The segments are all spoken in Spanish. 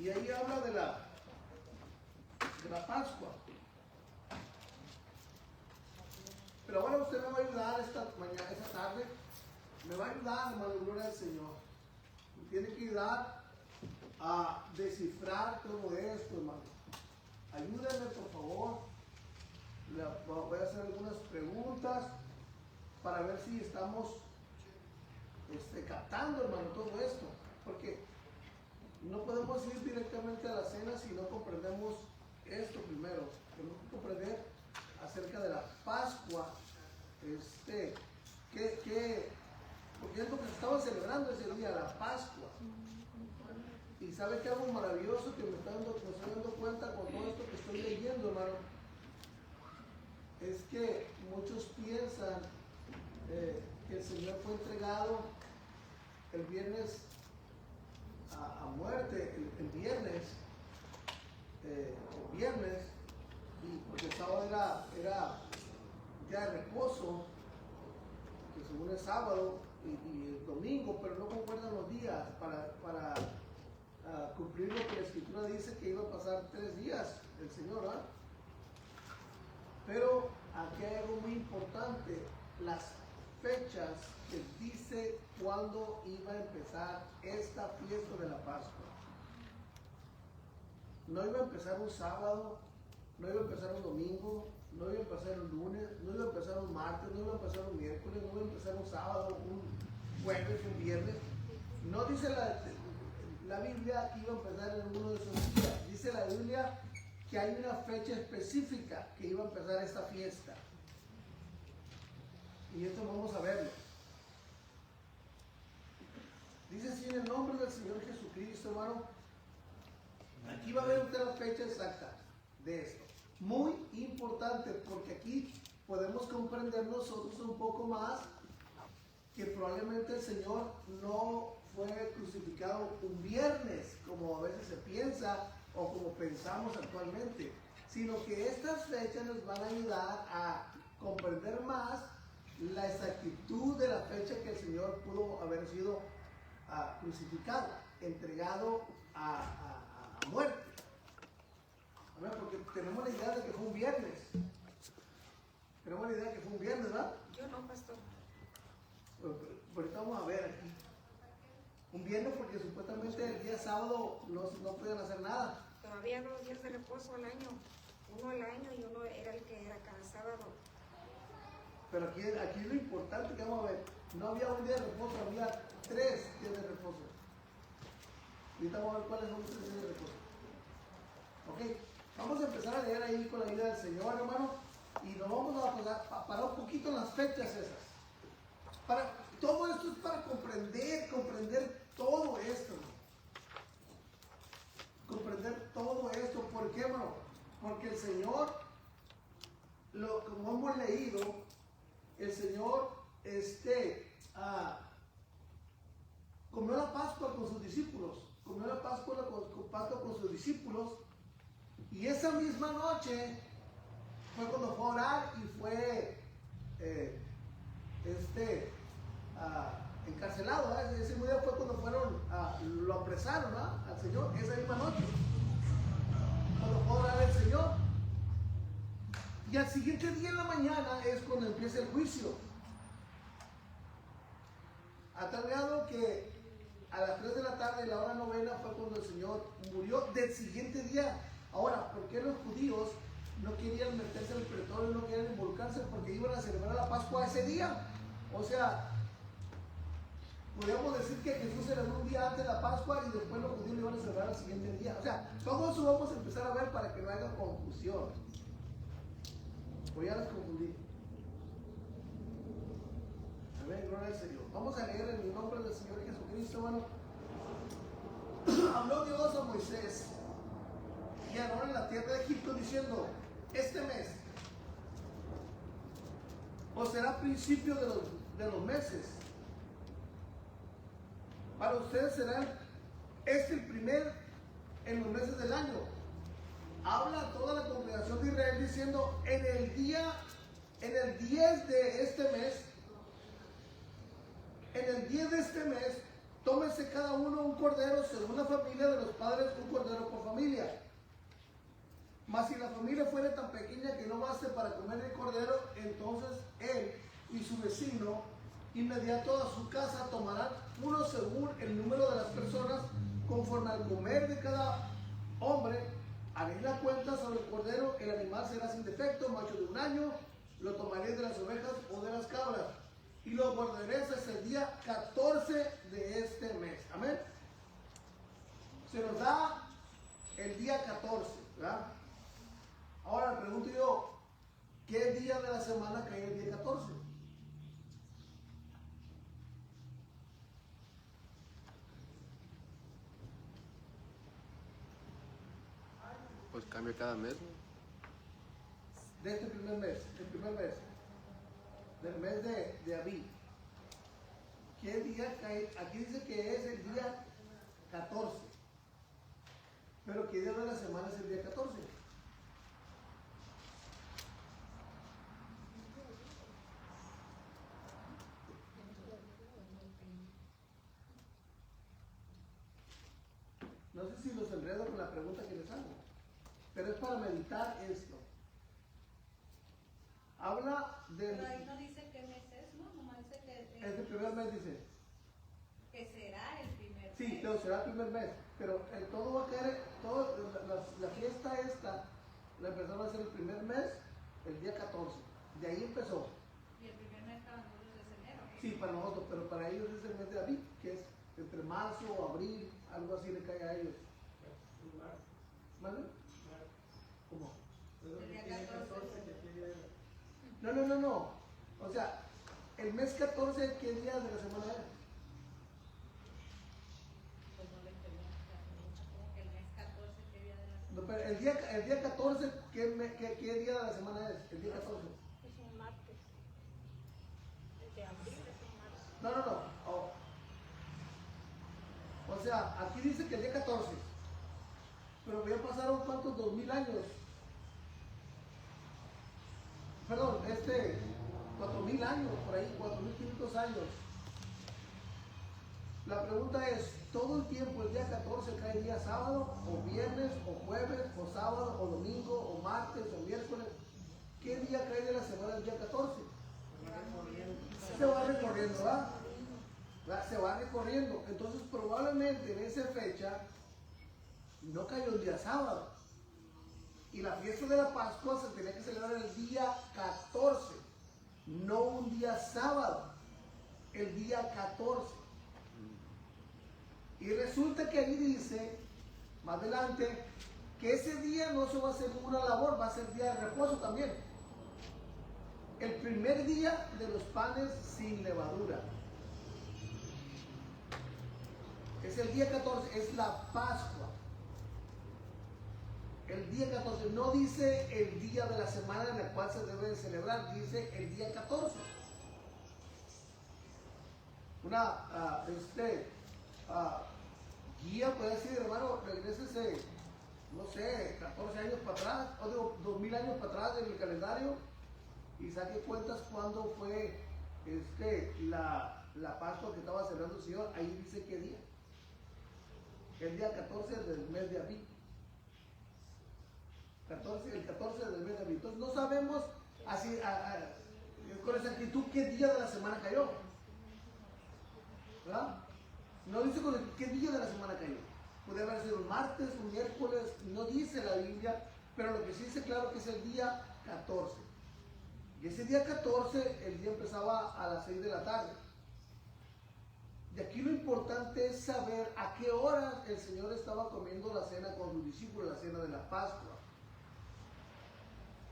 Y ahí habla de la Pascua. Pero ahora usted me va a ayudar esta tarde. Me va a ayudar, hermano, gloria al Señor. Me tiene que ayudar a descifrar todo esto, hermano. Ayúdenme, por favor. Voy a hacer algunas preguntas para ver si estamos captando, hermano, todo esto. Porque no podemos ir directamente a la cena si no comprendemos esto primero. Tenemos que comprender acerca de la Pascua. Porque es lo que estamos celebrando ese día, la Pascua. Y sabe que algo maravilloso que me estoy dando cuenta con todo esto que estoy leyendo, hermano, es que muchos piensan que el Señor fue entregado el viernes a muerte, el viernes, y porque el sábado era día de reposo, que según es sábado y el domingo, pero no concuerdan los días para cumplir lo que la Escritura dice que iba a pasar 3 días el Señor, ¿verdad? Pero aquí hay algo muy importante, las fechas que dice cuándo iba a empezar esta fiesta de la Pascua. No iba a empezar un sábado, no iba a empezar un domingo, no iba a empezar un lunes, no iba a empezar un martes, no iba a empezar un miércoles, no iba a empezar un sábado, un jueves, un viernes. No dice la Biblia que iba a empezar en uno de esos días. Dice la Biblia que hay una fecha específica que iba a empezar esta fiesta. Y esto vamos a verlo. Dice así en el nombre del Señor Jesucristo, hermano. Aquí va a ver usted la fecha exacta de esto. Muy importante, porque aquí podemos comprender nosotros un poco más que probablemente el Señor no fue crucificado un viernes, como a veces se piensa o como pensamos actualmente, sino que estas fechas nos van a ayudar a comprender más la exactitud de la fecha que el Señor pudo haber sido crucificado, entregado a muerte. Porque tenemos la idea de que fue un viernes. Tenemos la idea de que fue un viernes, ¿verdad? Yo no, pastor. Ahorita vamos a ver aquí. Un viernes porque supuestamente el día sábado no podían hacer nada. Pero había 2 días de reposo al año. Uno al año y uno era el que era cada sábado. Pero aquí es lo importante que vamos a ver. No había un día de reposo, había 3 días de reposo. Ahorita vamos a ver cuáles son los 3 días de reposo. Ok, vamos a empezar a leer ahí con la ayuda del Señor, hermano. Y nos vamos a parar un poquito en las fechas esas. Todo esto es para comprender todo esto, hermano. Comprender todo esto. ¿Por qué, hermano? Porque el Señor, como hemos leído, el Señor comió la Pascua con sus discípulos. Comió la Pascua con sus discípulos. Y esa misma noche fue cuando fue a orar y fue encarcelado, ¿verdad? Ese mismo día fue cuando lo apresaron, ¿verdad? Al Señor, esa misma noche. Cuando fue a orar al Señor. Y al siguiente día en la mañana es cuando empieza el juicio. A tal grado que a las 3 de la tarde, la hora novena, fue cuando el Señor murió del siguiente día. Ahora, ¿por qué los judíos no querían meterse en el pretorio, no querían involucrarse? Porque iban a celebrar la Pascua ese día. O sea, podríamos decir que Jesús celebró un día antes de la Pascua y después los judíos lo iban a celebrar al siguiente día. O sea, todo eso vamos a empezar a ver para que no haya confusión. Voy a las confundí. Amén, gloria al Señor. Vamos a leer en el nombre del Señor Jesucristo, hermano. Habló Dios a Moisés y a Aarón en la tierra de Egipto diciendo: este mes os será principio de los meses. Para ustedes será el primer en los meses del año. Habla a toda la congregación de Israel diciendo: en el 10 de este mes, tómese cada uno un cordero según la familia de los padres, un cordero por familia. Mas si la familia fuera tan pequeña que no baste para comer el cordero, entonces él y su vecino inmediato a su casa tomarán uno según el número de las personas, conforme al comer de cada hombre. Haréis la cuenta sobre el cordero, el animal será sin defecto, macho de un año, lo tomaréis de las ovejas o de las cabras, y lo guardaréis hasta el día 14 de este mes. Amén. Se nos da el día 14, ¿verdad? Ahora pregunto yo, ¿qué día de la semana cae el día 14? Pues cambia cada mes, ¿no? De este primer mes, el primer mes, del mes de abril. ¿Qué día cae? Aquí dice que es el día 14. Pero ¿qué día de la semana es el día 14? No sé si los enredo con la pregunta que les hago, pero es para meditar esto. Habla del... Pero ahí no dice qué mes es, ¿no? Nomás dice que... Es el primer mes, dice. Que será el primer mes. Sí, pero será el primer mes. Pero todo va a caer, la fiesta esta, la empezaron a hacer el primer mes, el día 14. De ahí empezó. Y el primer mes para nosotros es enero. Sí, para nosotros, pero para ellos es el mes de abril, que es entre marzo o abril, algo así le cae a ellos. ¿Vale? ¿Cómo? El día 14. No. O sea, el mes 14, ¿qué día de la semana es? Pues no le preguntan. Como que el mes 14, ¿qué día de la semana? No, pero el día 14, ¿qué día de la semana es? El día 14. Es un martes. El de abril es un martes. No. O sea, aquí dice que el día 14. Pero ya pasaron cuántos, 2000 años. Perdón, 4000 años, por ahí, 4500 años. La pregunta es, ¿todo el tiempo el día 14 cae día sábado, o viernes, o jueves, o sábado, o domingo, o martes, o miércoles? ¿Qué día cae de la semana el día 14? Se va recorriendo, ¿verdad? Se va recorriendo. Entonces probablemente en esa fecha no cayó el día sábado. Y la fiesta de la Pascua se tenía que celebrar el día 14, no un día sábado, el día 14. Y resulta que ahí dice, más adelante, que ese día no se va a hacer ninguna labor, va a ser día de reposo también. El primer día de los panes sin levadura. Es el día 14, es la Pascua. El día 14, no dice el día de la semana en el cual se debe de celebrar, dice el día 14. Una guía puede decir, hermano, regrésese, no sé, 14 años para atrás, o digo, 2000 años para atrás en el calendario y saque cuentas cuándo fue la Pascua que estaba celebrando el Señor. Ahí dice qué día. El día 14 del mes de abril. El 14 del mes de abril. Entonces no sabemos así con exactitud qué día de la semana cayó. ¿Verdad? No dice con qué día de la semana cayó. Puede haber sido un martes, un miércoles, no dice la Biblia, pero lo que sí dice claro que es el día 14. Y ese día 14, el día empezaba a las 6 de la tarde. Y aquí lo importante es saber a qué hora el Señor estaba comiendo la cena con sus discípulos, la cena de la Pascua.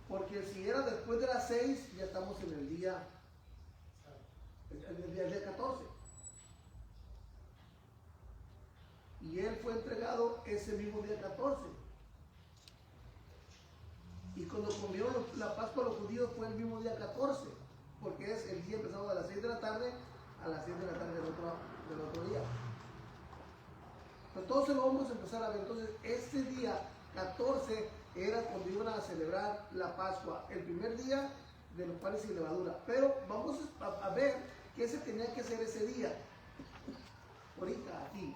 Porque si era después de las 6, ya estamos en el día 14. Y Él fue entregado ese mismo día 14. Y cuando comieron la Pascua los judíos fue el mismo día 14. Porque es el día empezado a las 6 de la tarde a las 6 de la tarde del otro día. Entonces lo vamos a empezar a ver. Entonces este día 14 era cuando iban a celebrar la Pascua, el primer día de los panes sin levadura. Pero vamos a ver qué se tenía que hacer ese día. ahorita aquí.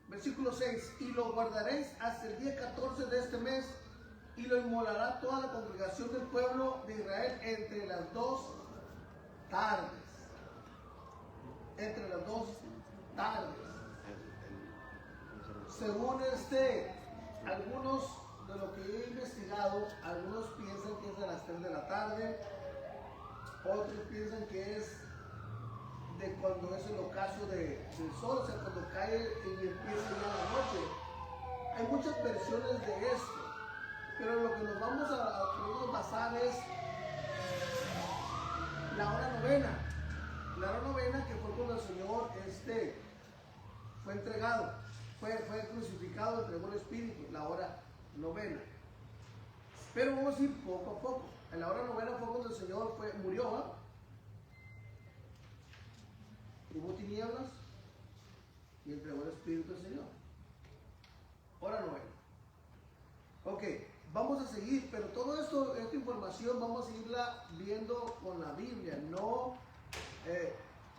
Versículo 6, y lo guardaréis hasta el día 14 de este mes, y lo inmolará toda la congregación del pueblo de Israel entre las 2 tardes. Entre las 2 tardes. Según algunos de lo que he investigado, algunos piensan que es a las 3 de la tarde, otros piensan que es de cuando es el ocaso del sol, o sea, cuando cae y empieza ya la noche. Hay muchas versiones de esto, pero lo que nos vamos a basar es la hora novena. La hora novena, que fue cuando el Señor fue entregado, fue crucificado, entregó el Espíritu, la hora novena. Pero vamos a ir poco a poco. En la hora novena fue cuando el Señor murió, ¿eh? Hubo tinieblas y entregó el Espíritu del Señor. Hora novena. Ok, vamos a seguir, pero todo esto, esta información vamos a irla viendo con la Biblia, no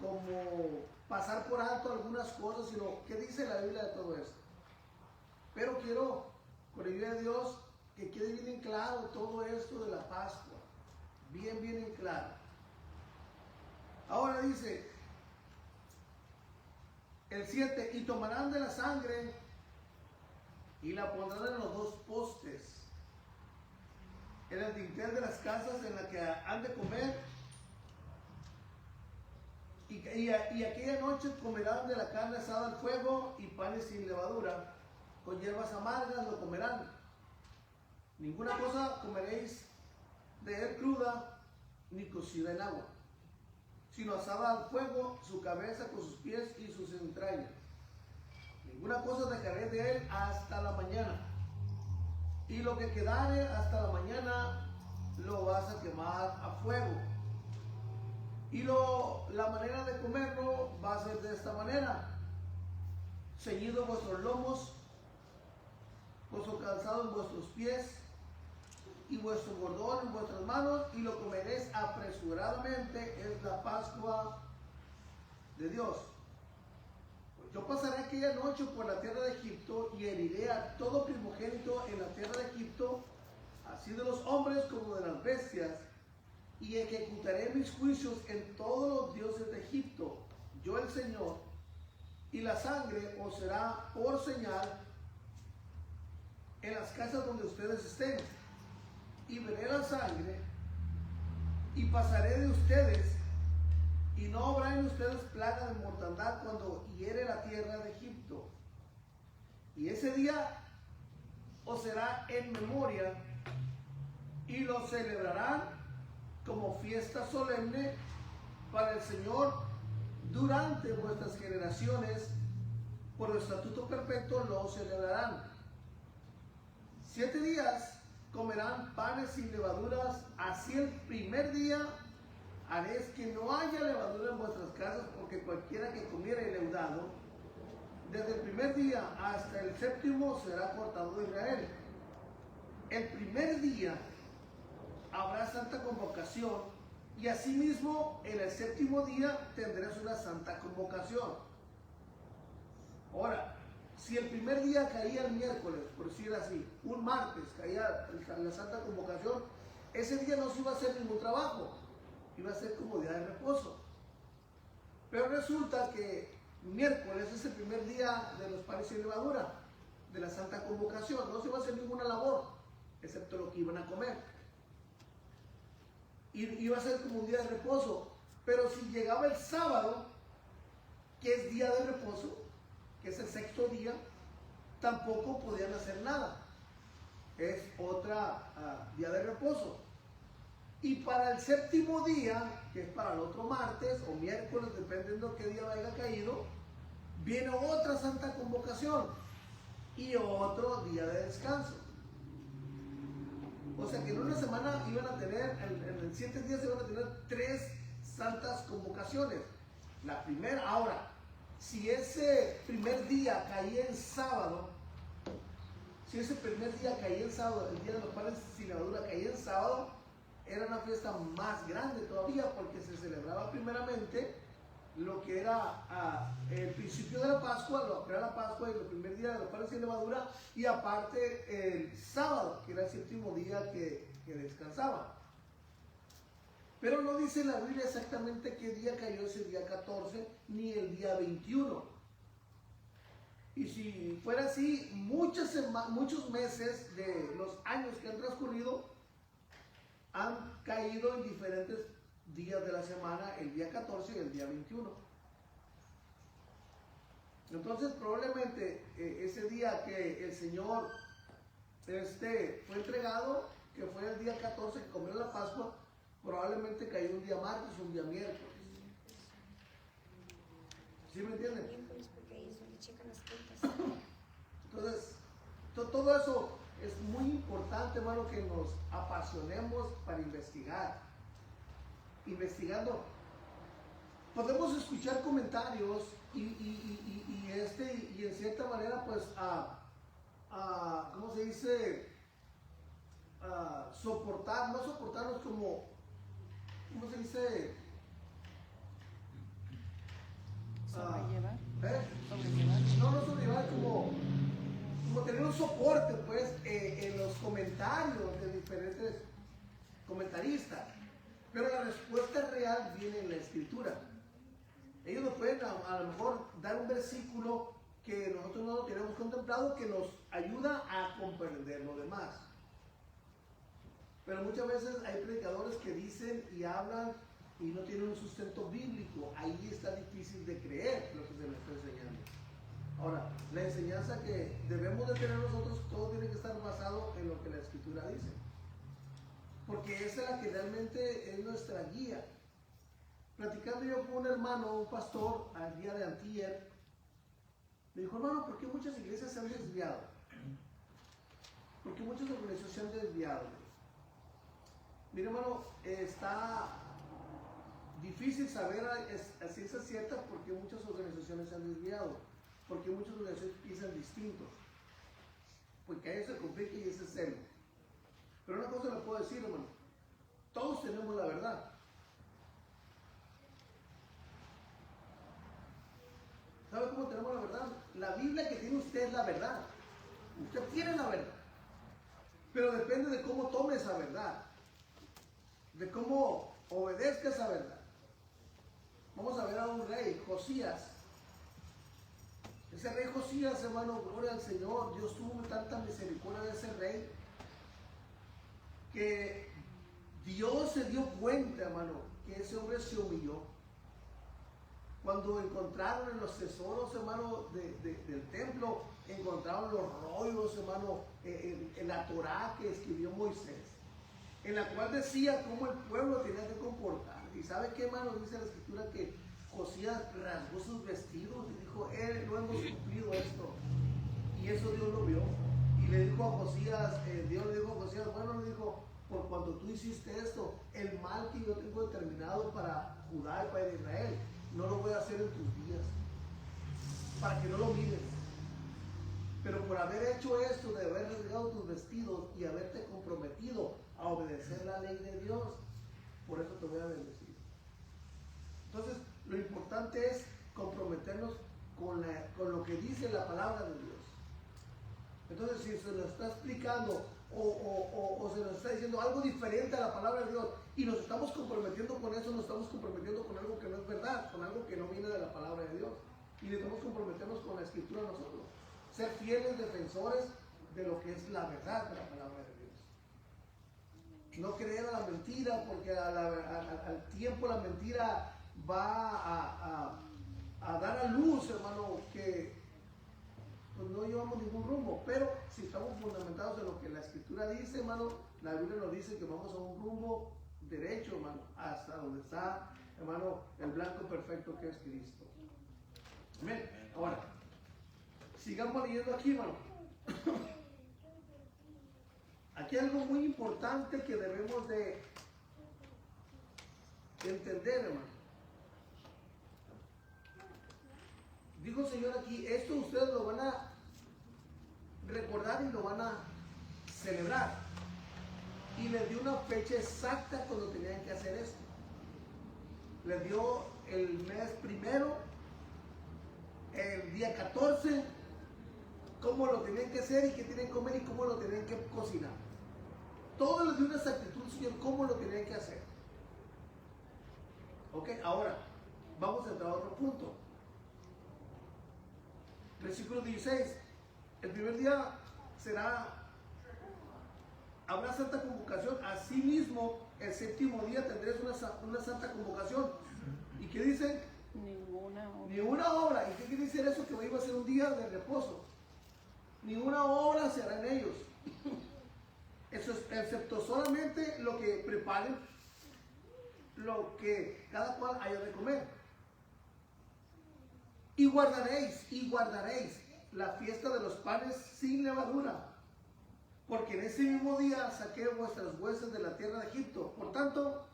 como pasar por alto algunas cosas, sino qué dice la Biblia de todo esto. Pero quiero, con la ayuda de Dios, que quede bien en claro todo esto de la Pascua. Bien en claro. Ahora dice el 7, y tomarán de la sangre y la pondrán en los 2 postes, en el dintel de las casas en las que han de comer, y aquella noche comerán de la carne asada al fuego y panes sin levadura, con hierbas amargas lo comerán. Ninguna cosa comeréis de él cruda, ni cocida en agua, sino asada al fuego, su cabeza con sus pies y sus entrañas. Ninguna cosa dejaré de él hasta la mañana. Y lo que quedare hasta la mañana lo vas a quemar a fuego. Y la manera de comerlo va a ser de esta manera: ceñidos vuestros lomos, vuestro calzado en vuestros pies, y vuestro bordón en vuestras manos, y lo comeréis apresuradamente. Es la Pascua de Dios. Yo pasaré aquella noche por la tierra de Egipto y heriré a todo primogénito en la tierra de Egipto, así de los hombres como de las bestias, y ejecutaré mis juicios en todos los dioses de Egipto, yo el Señor, y la sangre os será por señal en las casas donde ustedes estén. Y veré la sangre y pasaré de ustedes, y no habrá en ustedes plaga de mortandad cuando hiere la tierra de Egipto. Y ese día os será en memoria, y lo celebrarán como fiesta solemne para el Señor durante vuestras generaciones. Por estatuto perpetuo lo celebrarán. 7 días comerán panes sin levaduras, así el primer día haréis que no haya levadura en vuestras casas, porque cualquiera que comiere leudado, desde el primer día hasta el 7º será cortado de Israel. El primer día habrá santa convocación, y asimismo en el 7º día tendrás una santa convocación. Ahora, si el primer día caía el miércoles, por decir así, un martes caía la santa convocación, ese día no se iba a hacer ningún trabajo, iba a ser como día de reposo. Pero resulta que miércoles es el primer día de los panes sin levadura, de la santa convocación, no se iba a hacer ninguna labor, excepto lo que iban a comer. Y iba a ser como un día de reposo. Pero si llegaba el sábado, que es día de reposo, que es el 6º día, tampoco podían hacer nada. Es otra día de reposo. Y para el 7º día, que es para el otro martes o miércoles, dependiendo de qué día haya caído, viene otra santa convocación y otro día de descanso. O sea que en una semana iban a tener, en 7 días iban a tener 3 santas convocaciones. La primera, ahora, si ese primer día caía en sábado, si ese primer día caía en sábado, el día de los panes sin levadura caía en sábado, era una fiesta más grande todavía porque se celebraba primeramente lo que era el principio de la Pascua, lo que era la Pascua y el primer día de los panes sin levadura, y aparte el sábado, que era el séptimo día que descansaba. Pero no dice la Biblia exactamente qué día cayó ese día 14, ni el día 21. Y si fuera así, muchos meses de los años que han transcurrido han caído en diferentes días de la semana, el día 14 y el día 21. Entonces probablemente ese día que el Señor fue entregado, que fue el día 14 que comió la Pascua, probablemente cayó un día martes o un día miércoles. ¿Sí me entienden? Miércoles, porque ahí es donde checan las cuentas. Entonces, todo eso es muy importante, hermano, que nos apasionemos para investigar. Investigando, podemos escuchar comentarios y en cierta manera, pues, ¿cómo se dice? No soportarnos como, ¿cómo se dice? Sobrellevar. Sobrellevar. No sobrellevar, como tener un soporte, pues, en los comentarios de diferentes comentaristas. Pero la respuesta real viene en la Escritura. Ellos nos pueden a lo mejor dar un versículo que nosotros no lo tenemos contemplado, que nos ayuda a comprender lo demás. Pero muchas veces hay predicadores que dicen y hablan y no tienen un sustento bíblico. Ahí está difícil de creer lo que se les está enseñando. Ahora, la enseñanza que debemos de tener nosotros, todo tiene que estar basado en lo que la Escritura dice. Porque esa es la que realmente es nuestra guía. Platicando yo con un hermano, un pastor, al día de antier, me dijo, hermano, ¿por qué muchas iglesias se han desviado? ¿Por qué muchas organizaciones se han desviado? Mire, hermano, está difícil saber a ciencia cierta por qué muchas organizaciones se han desviado, porque muchas organizaciones piensan distintos, porque hay ese conflicto y ese celo. Pero una cosa le puedo decir, hermano, todos tenemos la verdad. ¿Sabe cómo tenemos la verdad? La Biblia que tiene usted es la verdad. Usted tiene la verdad. Pero depende de cómo tome esa verdad, de cómo obedezca esa verdad. Vamos a ver a un rey, Josías. Ese rey Josías, hermano, gloria al Señor. Dios tuvo tanta misericordia de ese rey que Dios se dio cuenta, hermano, que ese hombre se humilló. Cuando encontraron en los tesoros, hermano, del templo, encontraron los rollos, hermano, en la Torá que escribió Moisés, en la cual decía cómo el pueblo tenía que comportar. ¿Y sabe qué, hermano? Dice la Escritura que Josías rasgó sus vestidos y dijo, no hemos cumplido esto. Y eso Dios lo vio. Y le dijo a Josías, Dios le dijo a Josías, bueno, le dijo, por cuando tú hiciste esto, el mal que yo tengo determinado para Judá y para Israel, no lo voy a hacer en tus días, para que no lo mires. Pero por haber hecho esto, de haber rasgado tus vestidos y haberte comprometido a obedecer la ley de Dios, por eso te voy a bendecir. Entonces, lo importante es comprometernos con lo que dice la palabra de Dios. Entonces, si se nos está explicando o se nos está diciendo algo diferente a la palabra de Dios y nos estamos comprometiendo con eso, nos estamos comprometiendo con algo que no es verdad, con algo que no viene de la palabra de Dios. Y necesitamos comprometernos con la Escritura nosotros. Ser fieles defensores de lo que es la verdad de la palabra de Dios. No creer a la mentira, porque al tiempo la mentira va a dar a luz, hermano, que pues no llevamos ningún rumbo. Pero si estamos fundamentados en lo que la Escritura dice, hermano, la Biblia nos dice que vamos a un rumbo derecho, hermano, hasta donde está, hermano, el blanco perfecto que es Cristo. Amén. Ahora, sigamos leyendo aquí, hermano. Aquí hay algo muy importante que debemos de entender, hermano. Dijo el Señor aquí, esto ustedes recordar y lo van a celebrar. Y les dio una fecha exacta cuando tenían que hacer esto. Les dio el mes primero, el día 14, cómo lo tenían que hacer y qué tenían que comer y cómo lo tenían que cocinar. Todo les dio una exactitud, Señor, cómo lo tenían que hacer. Ok, ahora vamos a entrar a otro punto. Versículo 16. El primer día habrá santa convocación. Asimismo, el séptimo día tendréis una santa convocación. ¿Y qué dicen? Ninguna obra. Ni una obra. ¿Y qué quiere decir eso? Que iba a ser un día de reposo. Ni una obra se hará en ellos. Eso es, excepto solamente lo que preparen, lo que cada cual haya de comer. Y guardaréis la fiesta de los panes sin levadura, porque en ese mismo día saqué vuestras huestes de la tierra de Egipto. Por tanto,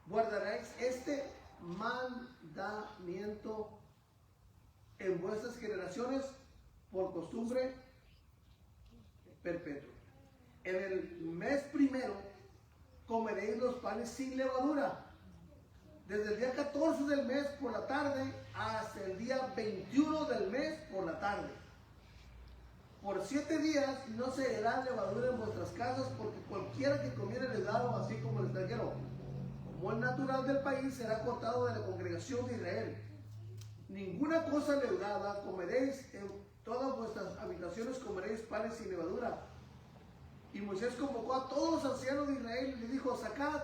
guardaréis este mandamiento en vuestras generaciones por costumbre perpetua. En el mes primero comeréis los panes sin levadura, desde el día 14 del mes por la tarde hasta el día 21 del mes por la tarde. Por 7 días no se hará levadura en vuestras casas, porque cualquiera que comiere leudado, así como el extranjero, como el natural del país, será cortado de la congregación de Israel. Ninguna cosa leudada comeréis, en todas vuestras habitaciones comeréis panes sin levadura. Y Moisés convocó a todos los ancianos de Israel y les dijo: sacad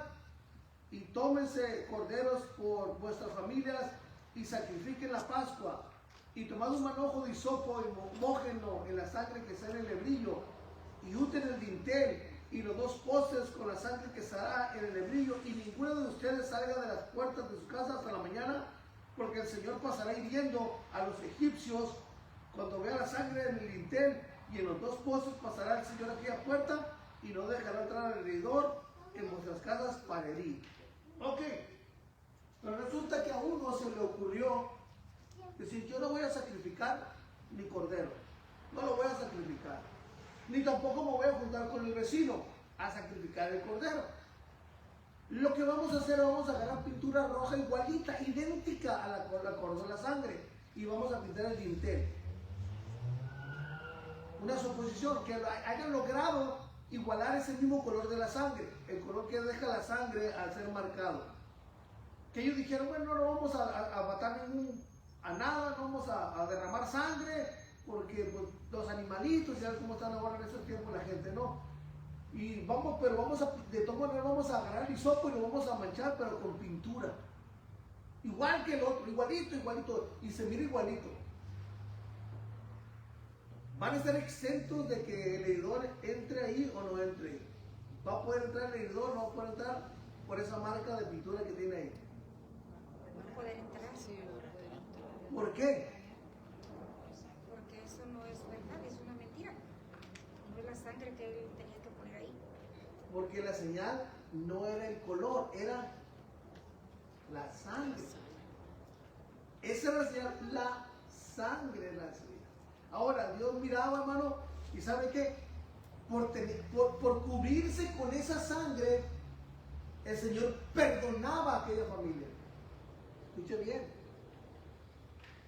y tómense corderos por vuestras familias y sacrifiquen la Pascua. Y tomad un manojo de hisopo y mójenlo en la sangre que está en el lebrillo, y unten el dintel y los 2 postes con la sangre que estará en el lebrillo, y ninguno de ustedes salga de las puertas de su casa hasta la mañana, porque el Señor pasará hiriendo a los egipcios cuando vea la sangre en el dintel, y en los 2 postes pasará el Señor aquella puerta, y no dejará entrar al heridor en vuestras casas para herir. Ok, pero resulta que a uno se le ocurrió decir: yo no voy a sacrificar mi cordero, no lo voy a sacrificar, ni tampoco me voy a juntar con el vecino a sacrificar el cordero. Lo que vamos a hacer, vamos a agarrar pintura roja igualita, idéntica a la color de la sangre, y vamos a pintar el dintel. Una suposición, que hayan logrado igualar ese mismo color de la sangre, el color que deja la sangre al ser marcado. Que ellos dijeron: bueno, no vamos a matar a nada, no vamos a derramar sangre, porque pues, los animalitos, ya ves cómo están ahora en estos tiempos la gente, ¿no? Y vamos, pero de todas maneras vamos a agarrar el hisopo y lo vamos a manchar, pero con pintura. Igual que el otro, igualito, y se mira igualito. ¿Van a estar exentos de que el heridor entre ahí o no entre ahí? ¿Va a poder entrar el heridor? ¿No va a poder entrar por esa marca de pintura que tiene ahí? No poder entrar. Sí, no poder entrar. ¿Por qué? Porque eso no es verdad, es una mentira. No es la sangre que él tenía que poner ahí. Porque la señal no era el color, era la sangre. Esa era la señal, la sangre era la señal. Ahora, Dios miraba, hermano, y ¿sabe qué? Por cubrirse con esa sangre, el Señor perdonaba a aquella familia. Escuche bien.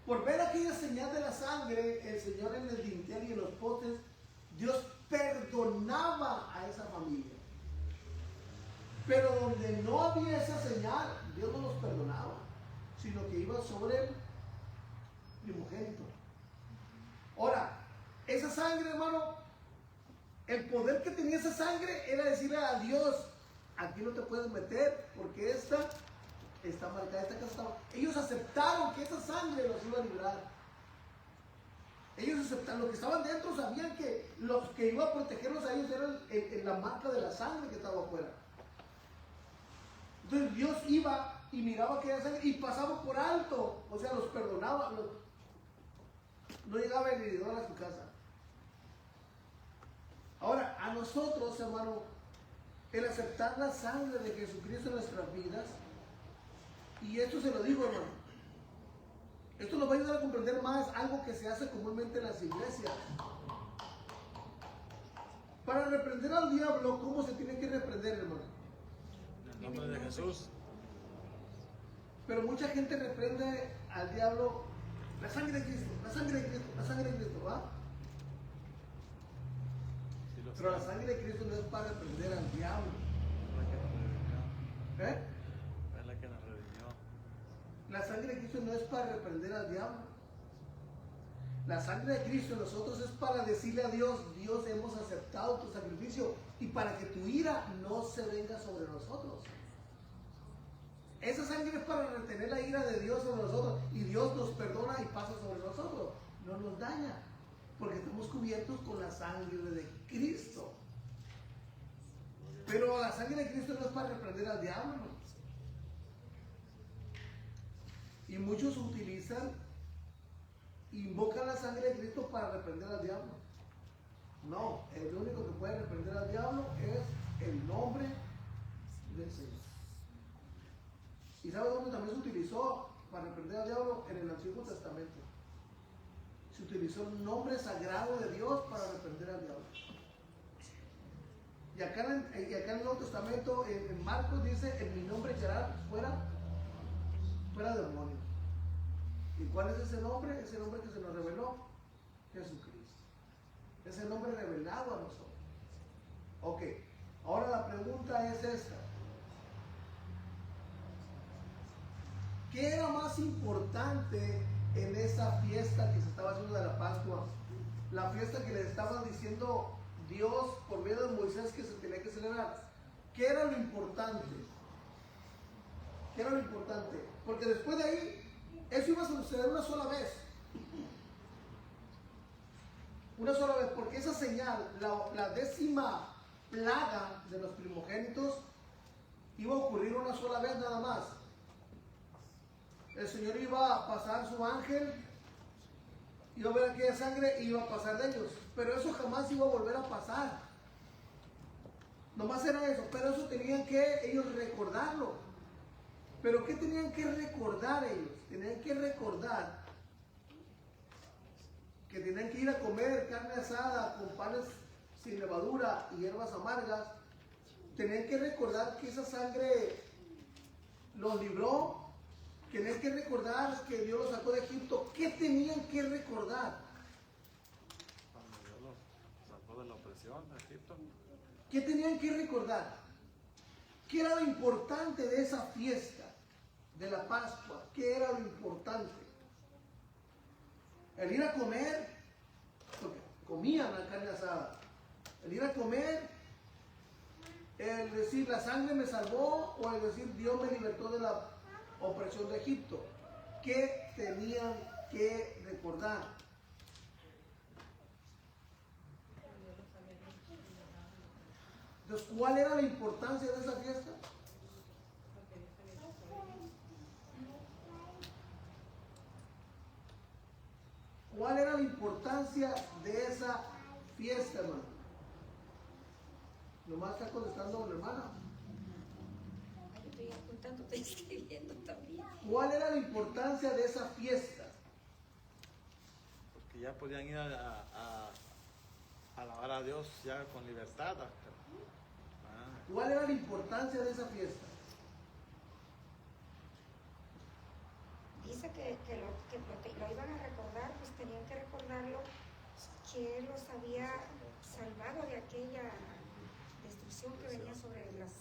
Por ver aquella señal de la sangre, el Señor en el dintel y en los postes, Dios perdonaba a esa familia. Pero donde no había esa señal, Dios no los perdonaba, sino que iba sobre el primogénito. Ahora, esa sangre, hermano, el poder que tenía esa sangre era decirle a Dios: aquí no te puedes meter porque esta está marcada, esta casa está marcada. Ellos aceptaron que esa sangre los iba a librar. Ellos aceptaron, los que estaban dentro sabían que los que iba a protegerlos a ellos eran la marca de la sangre que estaba afuera. Entonces Dios iba y miraba aquella sangre y pasaba por alto, o sea, los perdonaba. No llegaba el heridor a su casa. Ahora, a nosotros, hermano, el aceptar la sangre de Jesucristo en nuestras vidas, y esto se lo digo, hermano, esto nos va a ayudar a comprender más algo que se hace comúnmente en las iglesias. Para reprender al diablo, ¿cómo se tiene que reprender, hermano? En el nombre de Jesús. Pero mucha gente reprende al diablo, la sangre de Cristo, la sangre de Cristo, la sangre de Cristo, ¿va? Sí lo Pero la sé. sangre de Cristo no es para reprender al diablo. Es la que nos redimió. ¿Eh? Es la que nos redimió. La sangre de Cristo no es para reprender al diablo. La sangre de Cristo en nosotros es para decirle a Dios, Dios, hemos aceptado tu sacrificio y para que tu ira no se venga sobre nosotros. Esa sangre es para retener la ira de Dios sobre nosotros y Dios nos perdona y pasa sobre nosotros, no nos daña, porque estamos cubiertos con la sangre de Cristo. Pero la sangre de Cristo no es para reprender al diablo, ¿no? Y muchos invocan la sangre de Cristo para reprender al diablo. No, el único que puede reprender al diablo es el nombre del Señor. ¿Y sabe dónde también se utilizó para reprender al diablo? En el Antiguo Testamento. Se utilizó el nombre sagrado de Dios para reprender al diablo. Y acá en el Nuevo Testamento, en Marcos dice, en mi nombre echará fuera demonios. ¿Y cuál es ese nombre? Ese nombre que se nos reveló, Jesucristo. Es el nombre revelado a nosotros. Ok, ahora la pregunta es esta. ¿Qué era más importante en esa fiesta que se estaba haciendo de la Pascua? La fiesta que le estaban diciendo Dios por medio de Moisés que se tenía que celebrar. ¿Qué era lo importante? ¿Qué era lo importante? Porque después de ahí, eso iba a suceder una sola vez. Una sola vez, porque esa señal, la 10ª plaga de los primogénitos, iba a ocurrir una sola vez nada más. El Señor iba a pasar su ángel, iba a ver aquella sangre y iba a pasar de ellos. Pero eso jamás iba a volver a pasar. Nomás era eso, pero eso tenían que ellos recordarlo. Pero ¿qué tenían que recordar ellos? Tenían que recordar que tenían que ir a comer carne asada con panes sin levadura y hierbas amargas. Tenían que recordar que esa sangre los libró. Tenían que recordar que Dios los sacó de Egipto. ¿Qué tenían que recordar? Cuando Dios los sacó de la opresión de Egipto. ¿Qué tenían que recordar? ¿Qué era lo importante de esa fiesta de la Pascua? ¿Qué era lo importante? El ir a comer, porque comían la carne asada. El ir a comer, el decir la sangre me salvó o el decir Dios me libertó de la opresión de Egipto. ¿Qué tenían que recordar? Entonces, ¿cuál era la importancia de esa fiesta? ¿Cuál era la importancia de esa fiesta, hermano? Nomás está contestando la hermana. Yo estoy apuntando, estoy escribiendo también. ¿Cuál era la importancia de esa fiesta? Porque ya podían ir a alabar a Dios ya con libertad. ¿Cuál era la importancia de esa fiesta? Dice que lo iban a recordar, pues tenían que recordarlo, que Él los había salvado de aquella destrucción que venía sobre las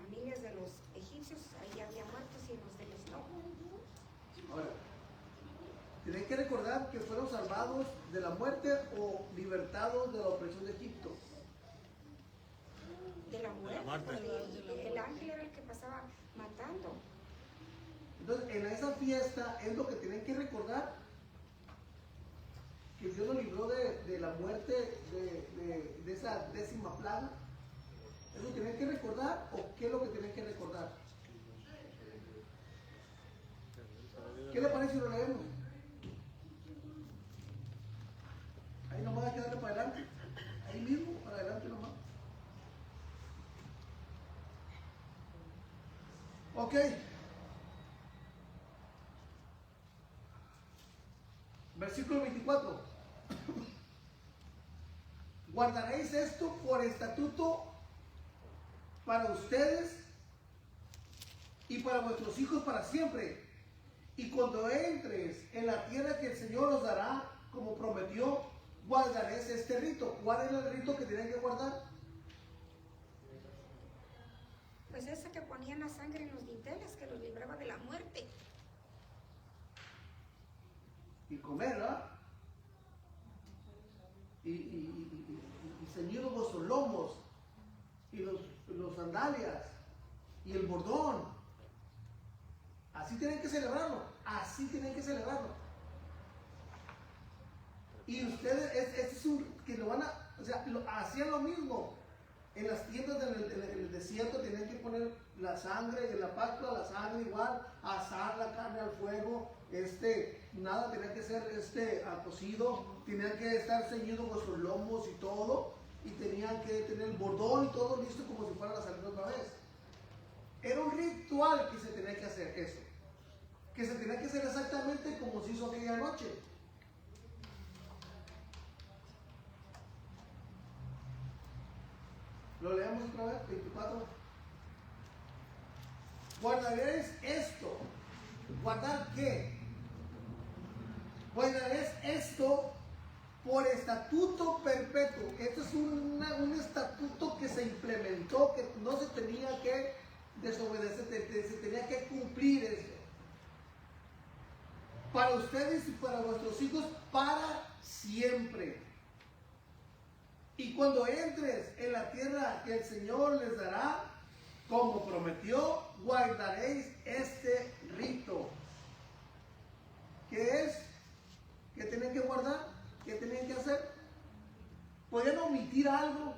familias de los egipcios. Ahí había muertos y los de ellos no. Ahora, tienen que recordar que fueron salvados de la muerte o libertados de la opresión de Egipto. De la muerte. muerte. El ángel era el que pasaba matando. Entonces, en esa fiesta es lo que tienen que recordar, que Dios nos libró de la muerte de esa 10ª plaga. ¿Eso tienen que recordar o qué es lo que tienen que recordar? ¿Qué le parece si lo leemos? Ahí nomás hay que darle para adelante. Ahí mismo, para adelante nomás. Ok. Versículo 24. guardaréis esto por estatuto para ustedes y para vuestros hijos para siempre. Y cuando entres en la tierra que el Señor os dará, como prometió, guardaréis este rito. ¿Cuál era el rito que tenían que guardar? Pues ese que ponían la sangre en los dinteles, que los libraba de la muerte. Y comer, ¿verdad? Y ceñidos vuestros lomos, y los sandalias, y el bordón. Así tienen que celebrarlo, así tienen que celebrarlo. Y ustedes, este es un, que lo van a, o sea, hacían lo mismo. En las tiendas en el desierto tenían que poner la sangre, en la Pascua la sangre igual, asar la carne al fuego, nada tenía que ser cocido, tenían que estar ceñidos vuestros lomos y todo, y tenían que tener el bordón y todo listo como si fuera la salida otra vez. Era un ritual que se tenía que hacer eso, que se tenía que hacer exactamente como se hizo aquella noche. Lo leemos otra vez, 24. Guardaréis esto. ¿Guardar qué? Guardaréis esto por estatuto perpetuo. Esto es un estatuto que se implementó, que no se tenía que desobedecer, se tenía que cumplir esto. Para ustedes y para vuestros hijos, para siempre. Y cuando entres en la tierra que el Señor les dará, como prometió, guardaréis este rito. ¿Qué es? ¿Qué tienen que guardar? ¿Qué tienen que hacer? ¿Podían omitir algo?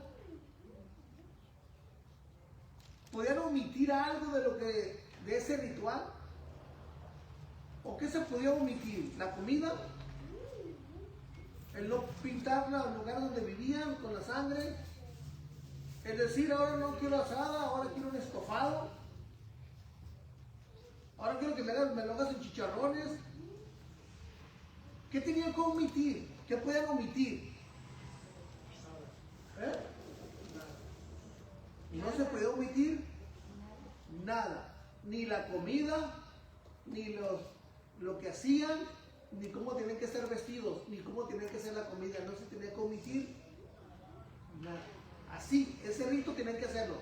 ¿Podían omitir algo de ese ritual? ¿O qué se podía omitir? ¿La comida? El no pintar los lugares donde vivían con la sangre. Es decir, ahora no quiero asada, ahora quiero un estofado. Ahora quiero que me lo hagas en chicharrones. ¿Qué tenían que omitir? ¿Qué podían omitir? No se podía omitir nada. Ni la comida, ni lo que hacían, ni cómo tenían que ser vestidos, ni cómo tenía que ser la comida. No se tenía que omitir nada. Así, ese rito tenían que hacerlo.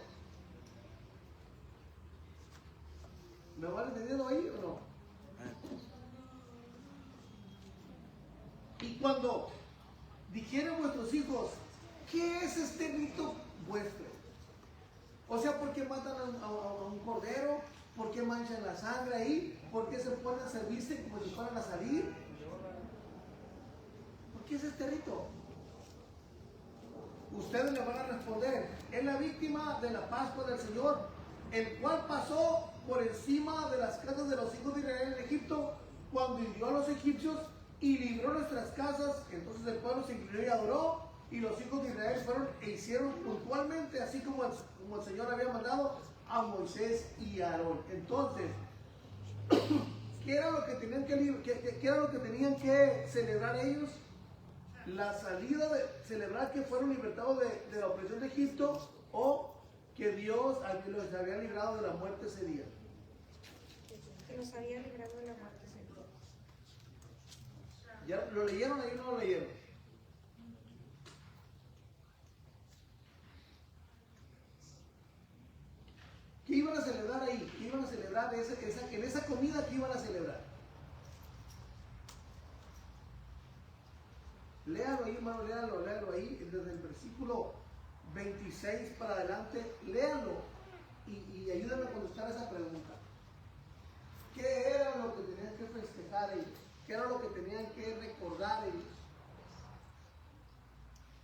¿Me van entendiendo ahí o no? Y cuando dijeron vuestros hijos, ¿qué es este rito vuestro? O sea, ¿por qué matan a un cordero? ¿Por qué manchan la sangre ahí? ¿Por qué se ponen a servirse como si fueran a salir? ¿Por qué es este rito? Ustedes le van a responder, es la víctima de la Pascua del Señor, el cual pasó por encima de las casas de los hijos de Israel en Egipto, cuando hirió a los egipcios y libró nuestras casas. Entonces el pueblo se inclinó y adoró, y los hijos de Israel fueron e hicieron puntualmente, así como el Señor había mandado a Moisés y a Aarón. Entonces, ¿qué era lo que tenían que celebrar ellos? La salida celebrar que fueron libertados de la opresión de Egipto, o que Dios los había librado de la muerte ese día. Que los había librado de la muerte ese día. ¿Ya lo leyeron ahí o no lo leyeron? ¿Qué iban a celebrar ahí? ¿Qué iban a celebrar en esa comida? ¿Qué iban a celebrar? Léalo ahí, hermano, léalo ahí, desde el versículo 26 para adelante, léalo y ayúdame a contestar esa pregunta. ¿Qué era lo que tenían que festejar ellos? ¿Qué era lo que tenían que recordar ellos?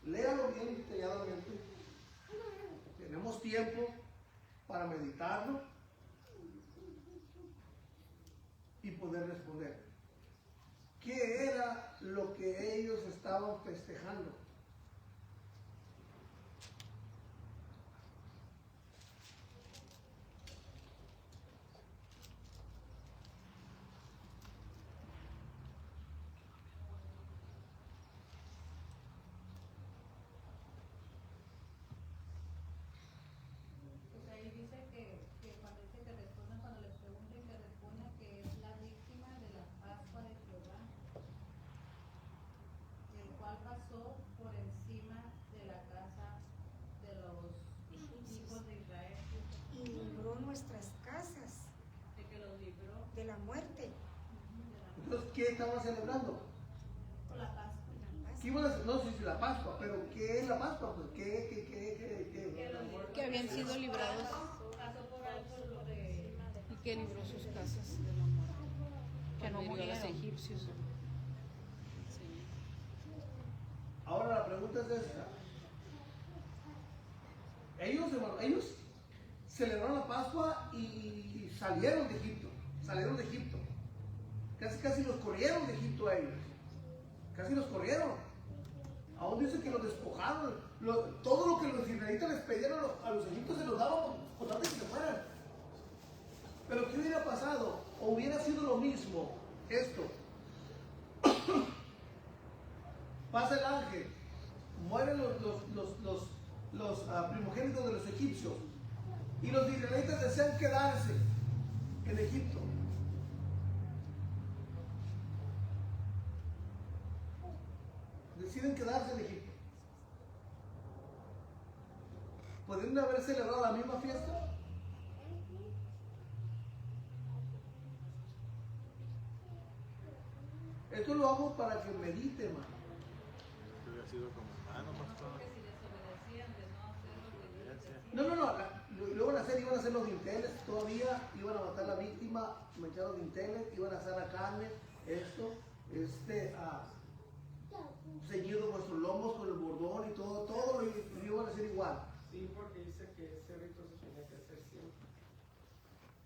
Léalo bien detalladamente. Tenemos tiempo para meditarlo y poder responder. ¿Qué era lo que ellos estaban festejando? de la muerte. Entonces, ¿qué estaban celebrando? Con la Pascua. ¿Qué iban a hacer? No sé si la Pascua, pero ¿qué es la Pascua? Pues, ¿qué? Que habían sido librados Pasó por algo lo de... y que libró sus casas de la muerte. Que no murieron los egipcios. Sí. Ahora la pregunta es esta. Ellos celebraron la Pascua y salieron de Egipto. Salieron de Egipto. Casi los corrieron de Egipto a ellos. Casi los corrieron. Aún dice que los despojaron. Todo lo que los israelitas les pedían a los egipcios se los daban por tal de que se fueran. Pero ¿qué hubiera pasado? O hubiera sido lo mismo esto. Pasa el ángel, mueren los primogénitos de los egipcios y los israelitas desean quedarse en Egipto. Deciden quedarse en Egipto. ¿Podrían haber celebrado la misma fiesta? Esto lo hago para que medite, hermano. Esto hubiera sido como humano, pastor. Que si desobedecían de no hacer lo que Dios decía. No, lo iban a hacer los dinteles todavía, iban a matar a la víctima, manchar los dinteles, iban a hacer la carne, ceñido vuestros lomos con el bordón y todo lo iban a hacer igual. Sí, porque dice que ese rito se tenía que hacer siempre.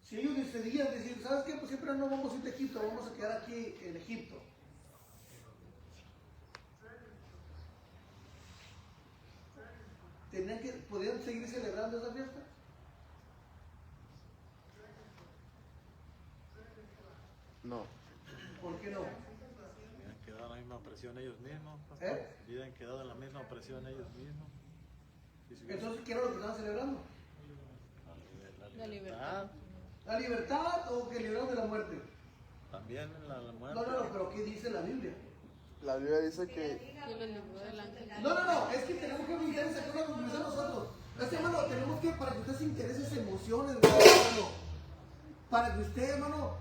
Si ellos decidían decir, ¿sabes qué? Pues siempre no vamos a ir de Egipto, vamos a quedar aquí en Egipto. ¿Podían seguir celebrando esa fiesta? No. ¿Por qué no? Hubieran quedado en la misma opresión ellos mismos, pastor. Hubieran quedado en la misma opresión ellos mismos. Y si hubiera- Entonces, ¿qué era lo que estaban celebrando? La libertad. ¿La libertad o que libraron de la muerte? También la muerte. No, pero ¿qué dice la Biblia? La Biblia dice que Que los libró del ángel. No, es que tenemos que meditar esa cosa como nosotros. Hermano, tenemos que, para que usted se interese, se emocione, hermano. Para que usted, hermano,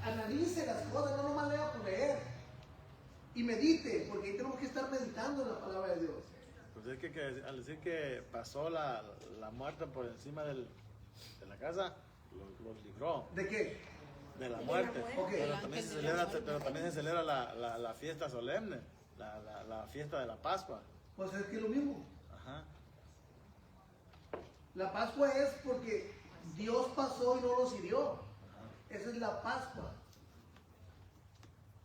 analice las cosas, no nomás lea por leer. Y medite, porque ahí tenemos que estar meditando en la palabra de Dios. Pues es que al decir que pasó la muerte por encima de la casa, los libró ¿De qué? de la De la muerte. muerte. Ok. Pero también se celebra la fiesta solemne, la fiesta de la Pascua. Pues es que es lo mismo. Ajá. La Pascua es porque Dios pasó y no los hirió. Esa es la Pascua.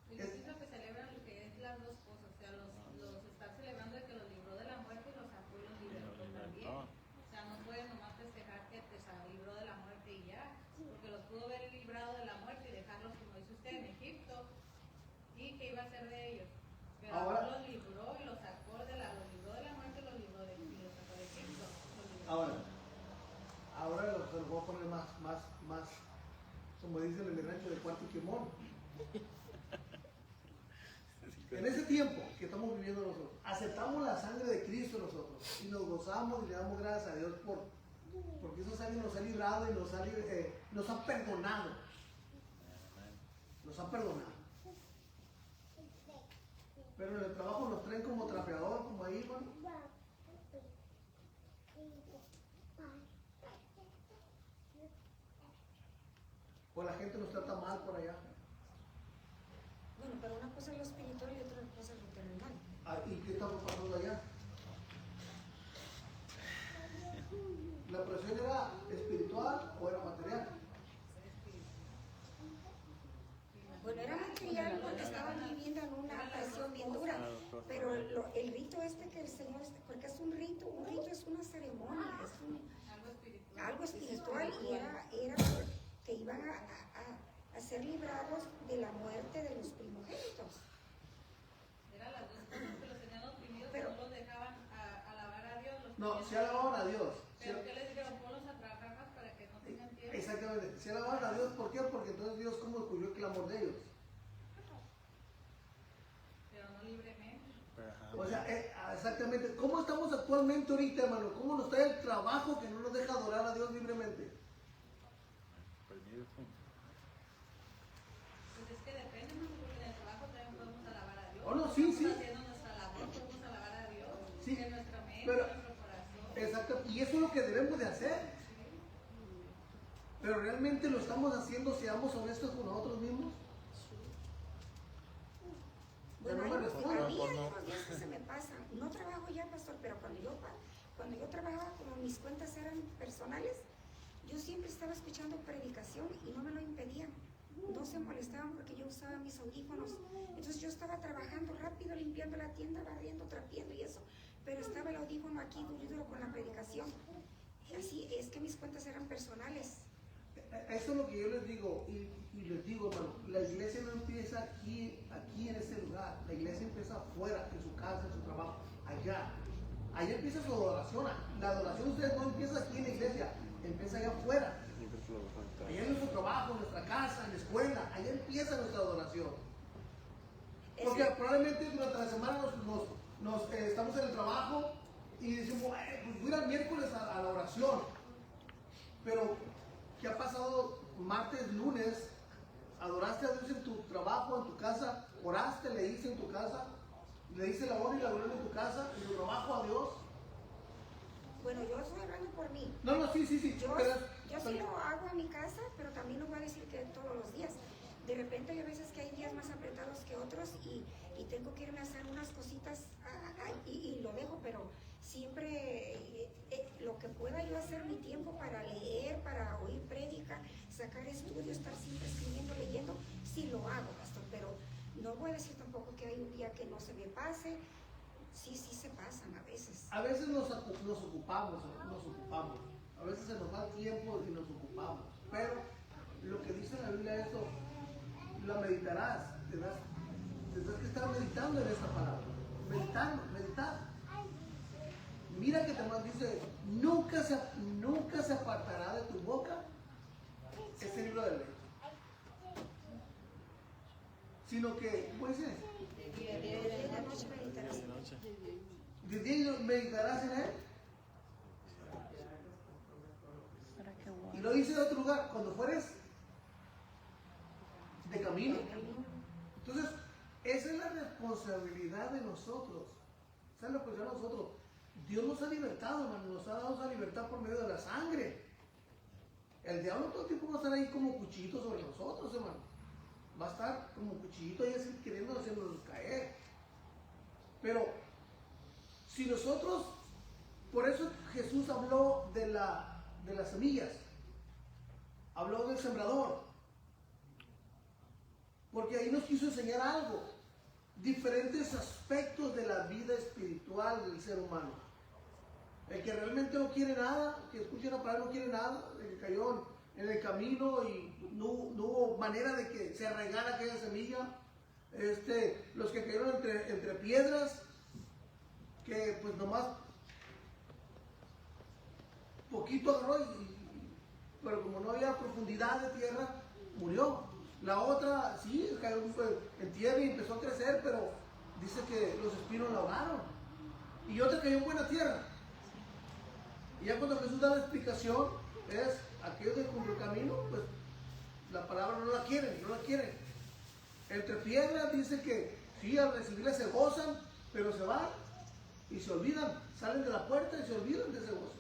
Yo siento que celebran lo que es las dos cosas, o sea, los están celebrando de que los libró de la muerte y los sacó y los liberó también. O sea, no pueden nomás festejar que te libró de la muerte y ya, porque los pudo haber librado de la muerte y dejarlos, como dice usted, en Egipto, y que iba a ser de ellos. Pero Ahora- los libró y los sacó los libró de la muerte y los libró y los sacó de Egipto. Los libró. Ahora se los voy a poner más, como dicen en el rancho de cuarto y quemón. En ese tiempo que estamos viviendo nosotros, aceptamos la sangre de Cristo nosotros y nos gozamos y le damos gracias a Dios porque esa sangre nos ha librado y nos ha perdonado. Nos ha perdonado. Pero en el trabajo nos traen como trapeador, como ahí, hermano. O la gente nos trata mal por allá. Bueno, pero una cosa es lo espiritual y otra cosa es lo terrenal. ¿Y qué estamos pasando allá? ¿La presión era espiritual o era material? Bueno, era material porque estaban viviendo en una presión bien dura, pero el rito que el Señor, porque es un rito es una ceremonia, es algo espiritual y era que iban a ser librados de la muerte de los primogénitos. Eran las dos cosas que los tenían oprimidos, Pero- que no los dejaban alabar a Dios. No, se alababan a Dios. Pero ¿qué les dijeron? Ponlos a trabajar más para que no tengan tiempo. Exactamente. Se alababan a Dios, ¿por qué? Porque entonces Dios como escuchó el clamor de ellos. Pero no libremente. Ajá. O sea, exactamente. ¿Cómo estamos actualmente ahorita, hermano? ¿Cómo nos trae el trabajo que no nos deja adorar a Dios libremente? Permiso. sí, sí. Estamos haciendo nuestra labor, podemos alabar a Dios. Sí, De nuestra mente, pero- de nuestro corazón. Exacto, y eso es lo que debemos de hacer. Pero realmente lo estamos haciendo, seamos honestos con nosotros mismos. Bueno, Pero no me a responde. mí hay unos días que se me pasan. No trabajo ya, pastor, pero cuando yo trabajaba, como mis cuentas eran personales, yo siempre estaba escuchando predicación y no me lo impedían. No se molestaban porque yo usaba mis audífonos. Entonces yo estaba trabajando rápido, limpiando la tienda, barriendo, trapeando y eso. Pero estaba el audífono aquí duro con la predicación. Y así es que mis cuentas eran personales. Eso es lo que yo les digo, y les digo, hermano, la iglesia no empieza aquí en este lugar, la iglesia empieza afuera, en su casa, en su trabajo, allá. Allá empieza su adoración. La adoración de ustedes no empieza aquí en la iglesia, empieza allá afuera. Allá en nuestro trabajo, en nuestra casa, en la escuela, allá empieza nuestra adoración. Porque probablemente durante la semana estamos en el trabajo y decimos, pues voy a ir al miércoles a la oración. Pero, ¿qué ha pasado martes, lunes? ¿Adoraste a Dios en tu trabajo, en tu casa? ¿Oraste, leíste en tu casa? ¿Leíste la hora y la gloria en tu casa, en tu trabajo a Dios? Bueno, yo estoy hablando por mí. No, sí. Yo pero- sí lo hago en mi casa, pero también no voy a decir que todos los días. De repente hay veces que hay días más apretados que otros y tengo que irme a hacer unas cositas y lo dejo, pero siempre lo que pueda yo hacer mi tiempo para leer, para oír prédica, sacar estudios, estar siempre escribiendo, leyendo, sí lo hago, pastor, pero no voy a decir tampoco que hay un día que no se me pase. Sí se pasan a veces. A veces nos ocupamos. A veces se nos va el tiempo y nos ocupamos. Pero lo que dice la Biblia es esto, la meditarás. Tendrás que estar meditando en esta palabra. Meditar. Mira que te dice, nunca se apartará de tu boca este libro de ley. Sino que, pues es, De la noche meditarás. de día meditarás en él. Para que Y guarde. lo dice en otro lugar, cuando fueres de camino. Entonces, esa es la responsabilidad de nosotros. Esa es la responsabilidad de nosotros. Dios nos ha libertado, hermano, nos ha dado esa libertad por medio de la sangre. El diablo todo el tiempo va a estar ahí como cuchillito sobre nosotros, hermano. Va a estar como cuchillito ahí así queriendo hacernos caer. Pero, si nosotros, por eso Jesús habló de las semillas, habló del sembrador, porque ahí nos quiso enseñar algo, diferentes aspectos de la vida espiritual del ser humano. El que realmente no quiere nada, que escuche la palabra no quiere nada, el que cayó en el camino y no hubo manera de que se arraigara aquella semilla, los que cayeron entre piedras, que pues nomás poquito agarró pero como no había profundidad de tierra, murió. La otra, sí, cayó en tierra y empezó a crecer, pero dice que los espinos la ahogaron. Y otra cayó en buena tierra. Y ya cuando Jesús da la explicación, es aquellos de cuyo camino, pues la palabra no la quieren. Entre piedras dice que sí, al recibirla se gozan, pero se van y se olvidan, salen de la puerta y se olvidan de ese gozo.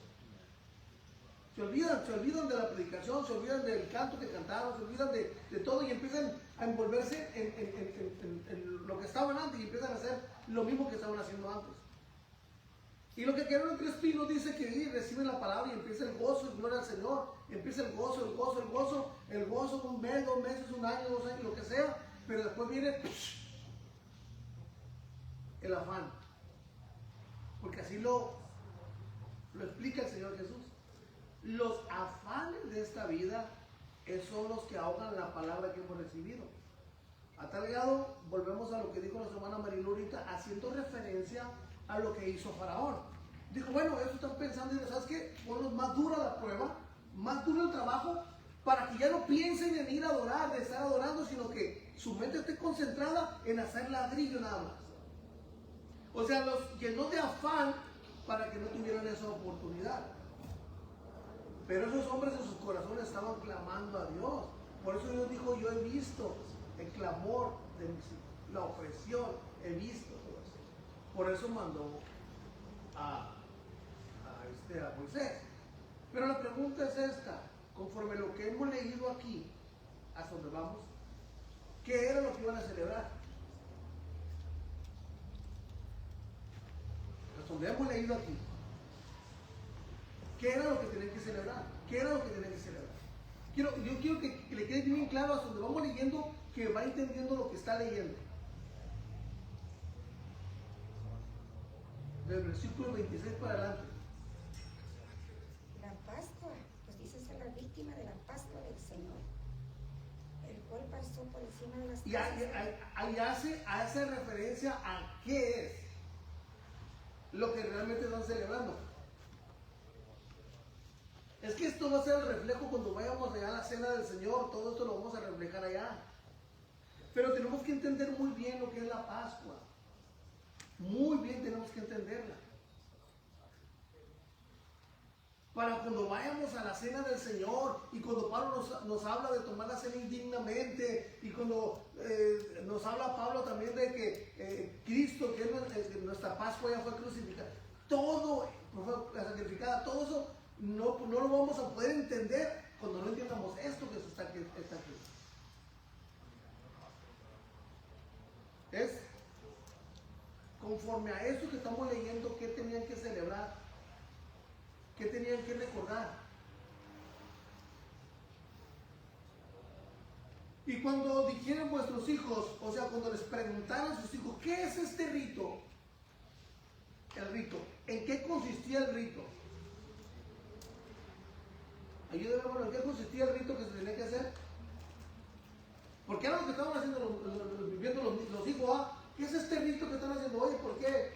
Se olvidan de la predicación, se olvidan del canto que cantaron, se olvidan de todo y empiezan a envolverse en lo que estaban antes y empiezan a hacer lo mismo que estaban haciendo antes. Y lo que quedaron entre espinos dice que reciben la palabra y empieza el gozo y gloria al Señor. Empieza el gozo, un mes, 2 meses, 1 año, 2 años, lo que sea. Pero después viene el afán. Porque así lo explica el Señor Jesús. Los afanes de esta vida son los que ahogan la palabra que hemos recibido. A tal grado, volvemos a lo que dijo nuestra hermana Marilu ahorita, haciendo referencia a lo que hizo Faraón. Dijo, bueno, eso están pensando, y ¿sabes qué? Ponlos más dura la prueba, más duro el trabajo, para que ya no piensen en ir a adorar, de estar adorando, sino que su mente esté concentrada en hacer ladrillo nada más. O sea, los llenó de afán para que no tuvieran esa oportunidad. Pero esos hombres en sus corazones estaban clamando a Dios. Por eso Dios dijo, yo he visto el clamor de mis hijos. la opresión, he visto todo eso. Por eso mandó a Moisés. Pero la pregunta es esta, conforme lo que hemos leído aquí, hasta donde vamos, ¿qué era lo que iban a celebrar? Hasta donde hemos leído aquí, ¿qué era lo que tenían que celebrar? ¿Qué era lo que tenían que celebrar? Yo quiero que le quede bien claro hasta donde vamos leyendo, que va entendiendo lo que está leyendo. Del versículo 26 para adelante. La Pascua, pues dice ser la víctima de la Pascua del Señor, el cual pasó por encima de las Y casas. ahí hace referencia a qué es lo que realmente están celebrando. Es que esto va a ser el reflejo cuando vayamos allá a la cena del Señor, todo esto lo vamos a reflejar allá. Pero tenemos que entender muy bien lo que es la Pascua. Muy bien tenemos que entenderla. Para cuando vayamos a la cena del Señor y cuando Pablo nos habla de tomar la cena indignamente y cuando nos habla Pablo también de que Cristo, que es nuestra Pascua, ya fue crucificada, todo fue sacrificada, todo eso no lo vamos a poder entender cuando no entiendamos esto que está aquí. Es conforme a eso que estamos leyendo, ¿qué tenían que celebrar? ¿Qué tenían que recordar? Y cuando dijeran vuestros hijos, o sea, cuando les preguntaran a sus hijos, ¿qué es este rito? El rito. ¿En qué consistía el rito? Ayúdenme, bueno, ¿en qué consistía el rito que se tenía que hacer? Porque era lo que estaban haciendo viviendo los hijos. ¿Ah? ¿Qué es este rito que están haciendo? Oye, ¿por qué?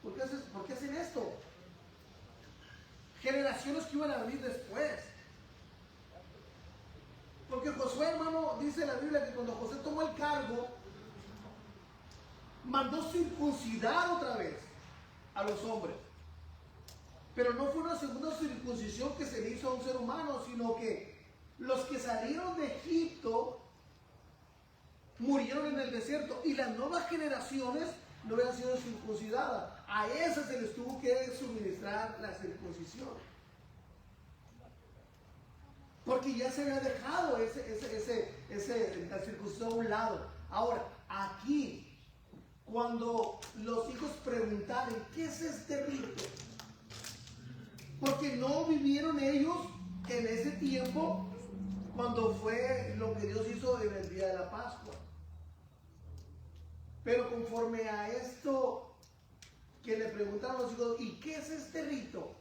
¿Por qué hacen esto? Generaciones que iban a venir después. Porque Josué, hermano, dice la Biblia que cuando José tomó el cargo, mandó circuncidar otra vez a los hombres. Pero no fue una segunda circuncisión que se le hizo a un ser humano, sino que los que salieron de Egipto murieron en el desierto y las nuevas generaciones no habían sido circuncidadas. A esas se les tuvo que suministrar la circuncisión. Porque ya se había dejado la circuncisión a un lado. Ahora, aquí, cuando los hijos preguntaron, ¿qué es este rito? Porque no vivieron ellos en ese tiempo cuando fue lo que Dios hizo en el día de la Pascua. Pero conforme a esto que le preguntaron a los hijos, ¿y qué es este rito?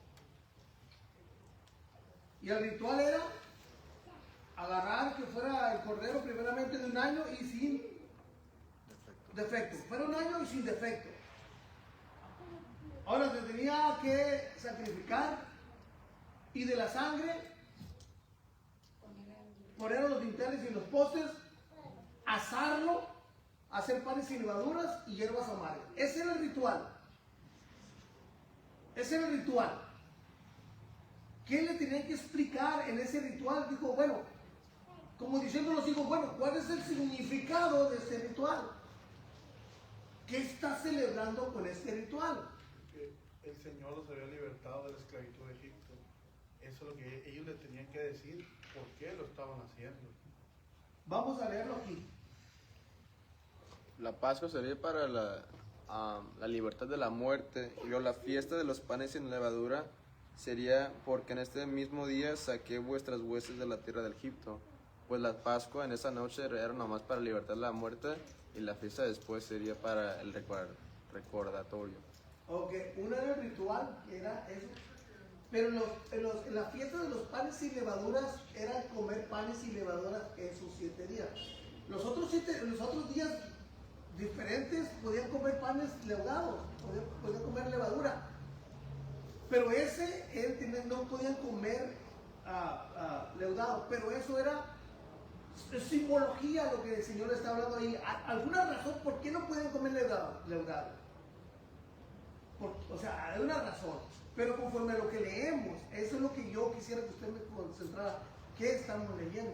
Y el ritual era agarrar que fuera el cordero primeramente de un año y sin defecto. Fuera un año y sin defecto. Ahora se tenía que sacrificar y de la sangre poner los dinteles y los postes, asarlo, hacer panes sin levaduras y hierbas amargas. Ese era el ritual. Ese era el ritual. ¿Qué le tenían que explicar en ese ritual? Dijo, bueno, como diciendo los hijos, bueno, ¿cuál es el significado de este ritual? ¿Qué está celebrando con este ritual? Que el Señor los había libertado de la esclavitud de Egipto. Eso es lo que ellos le tenían que decir, por qué lo estaban haciendo. Vamos a leerlo aquí. La Pascua sería para la libertad de la muerte. Y luego la fiesta de los panes sin levadura sería porque en este mismo día saqué vuestras huestes de la tierra del Egipto. Pues la Pascua en esa noche era nomás para libertar la muerte y la fiesta después sería para el recordatorio. Ok, uno era el ritual, que era eso. Pero en la fiesta de los panes sin levaduras era comer panes sin levaduras esos 7 días. Los otros días diferentes podían comer panes leudados, podían comer levadura. Pero no podían comer leudado. Pero eso era simbología lo que el Señor está hablando ahí. ¿Alguna razón por qué no pueden comer leudado? O sea, hay una razón. Pero conforme a lo que leemos, eso es lo que yo quisiera que usted me concentrara. ¿Qué estamos leyendo?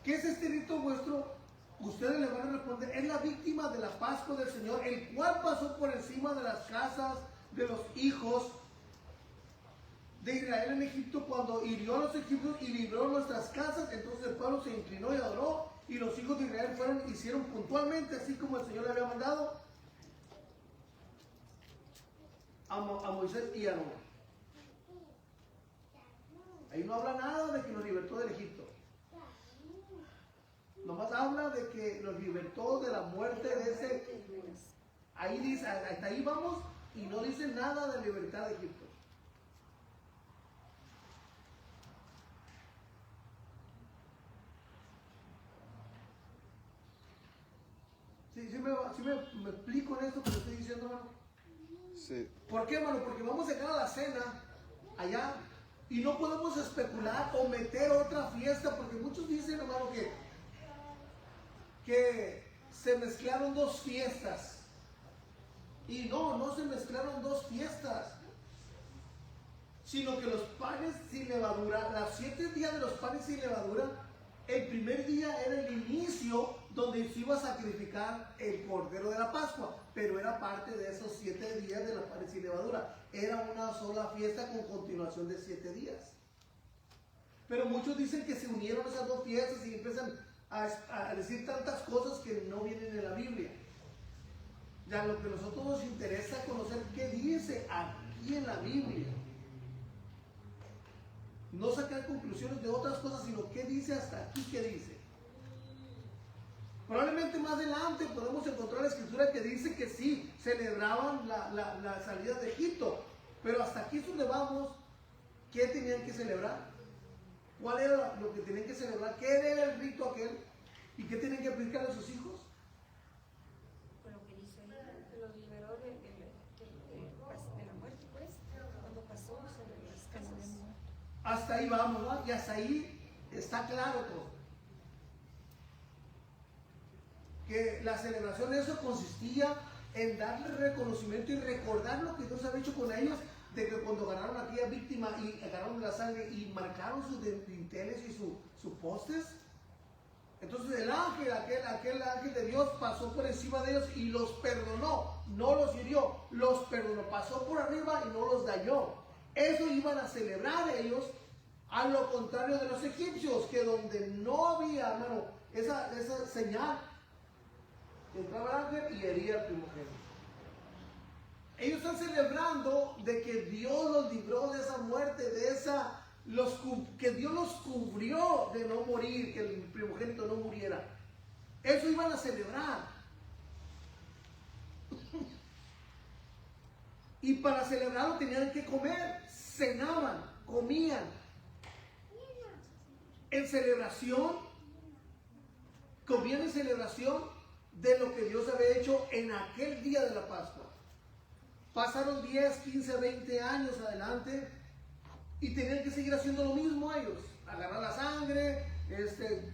¿Qué es este rito vuestro? Ustedes le van a responder, es la víctima de la Pascua del Señor, el cual pasó por encima de las casas de los hijos de Israel en Egipto cuando hirió a los egipcios y libró nuestras casas. Entonces el pueblo se inclinó y adoró, y los hijos de Israel hicieron puntualmente así como el Señor le había mandado a Moisés y a Aarón. Ahí no habla nada de que los libertó del Egipto. Nomás habla de que los libertó de la muerte de ese. Ahí dice, hasta ahí vamos, y no dice nada de libertad de Egipto. Sí me explico en esto que le estoy diciendo, hermano. Sí. ¿Por qué, hermano? Porque vamos a llegar a la cena allá y no podemos especular o meter otra fiesta, porque muchos dicen, hermano, que se mezclaron dos fiestas. Y no se mezclaron dos fiestas, sino que los panes sin levadura, los 7 días de los panes sin levadura, el primer día era el inicio donde se iba a sacrificar el cordero de la Pascua, pero era parte de esos 7 días de los panes sin levadura. Era una sola fiesta con continuación de 7 días. Pero muchos dicen que se unieron esas dos fiestas y empiezan a decir tantas cosas que no vienen en la Biblia. Ya lo que a nosotros nos interesa conocer qué dice aquí en la Biblia. No sacar conclusiones de otras cosas, sino qué dice hasta aquí, qué dice. Probablemente más adelante podemos encontrar la escritura que dice que sí, celebraban la salida de Egipto. Pero hasta aquí es donde vamos. ¿Qué tenían que celebrar? ¿Cuál era lo que tenían que celebrar? ¿Qué era el rito aquel? ¿Y qué tenían que aplicar a sus hijos? Con lo que dice ahí, que los liberó de la muerte, pues, cuando pasó sobre las casas. Hasta ahí vamos, ¿no? Y hasta ahí está claro todo. Que la celebración de eso consistía en darle reconocimiento y recordar lo que Dios había hecho con ellos, de que cuando ganaron a aquella víctima y agarraron la sangre y marcaron sus dinteles y sus postes, entonces el ángel, aquel ángel de Dios pasó por encima de ellos y los perdonó, no los hirió, los perdonó, pasó por arriba y no los dañó. Eso iban a celebrar ellos, a lo contrario de los egipcios, que donde no había, hermano, esa señal, entraba el ángel y hería al primogénito. Ellos están celebrando de que Dios los libró de esa muerte, que Dios los cubrió de no morir, que el primogénito no muriera. Eso iban a celebrar. Y para celebrarlo tenían que comer, cenaban, comían. En celebración, comían en celebración de lo que Dios había hecho en aquel día de la Pascua. Pasaron 10, 15, 20 años adelante y tenían que seguir haciendo lo mismo ellos. Agarrar la sangre,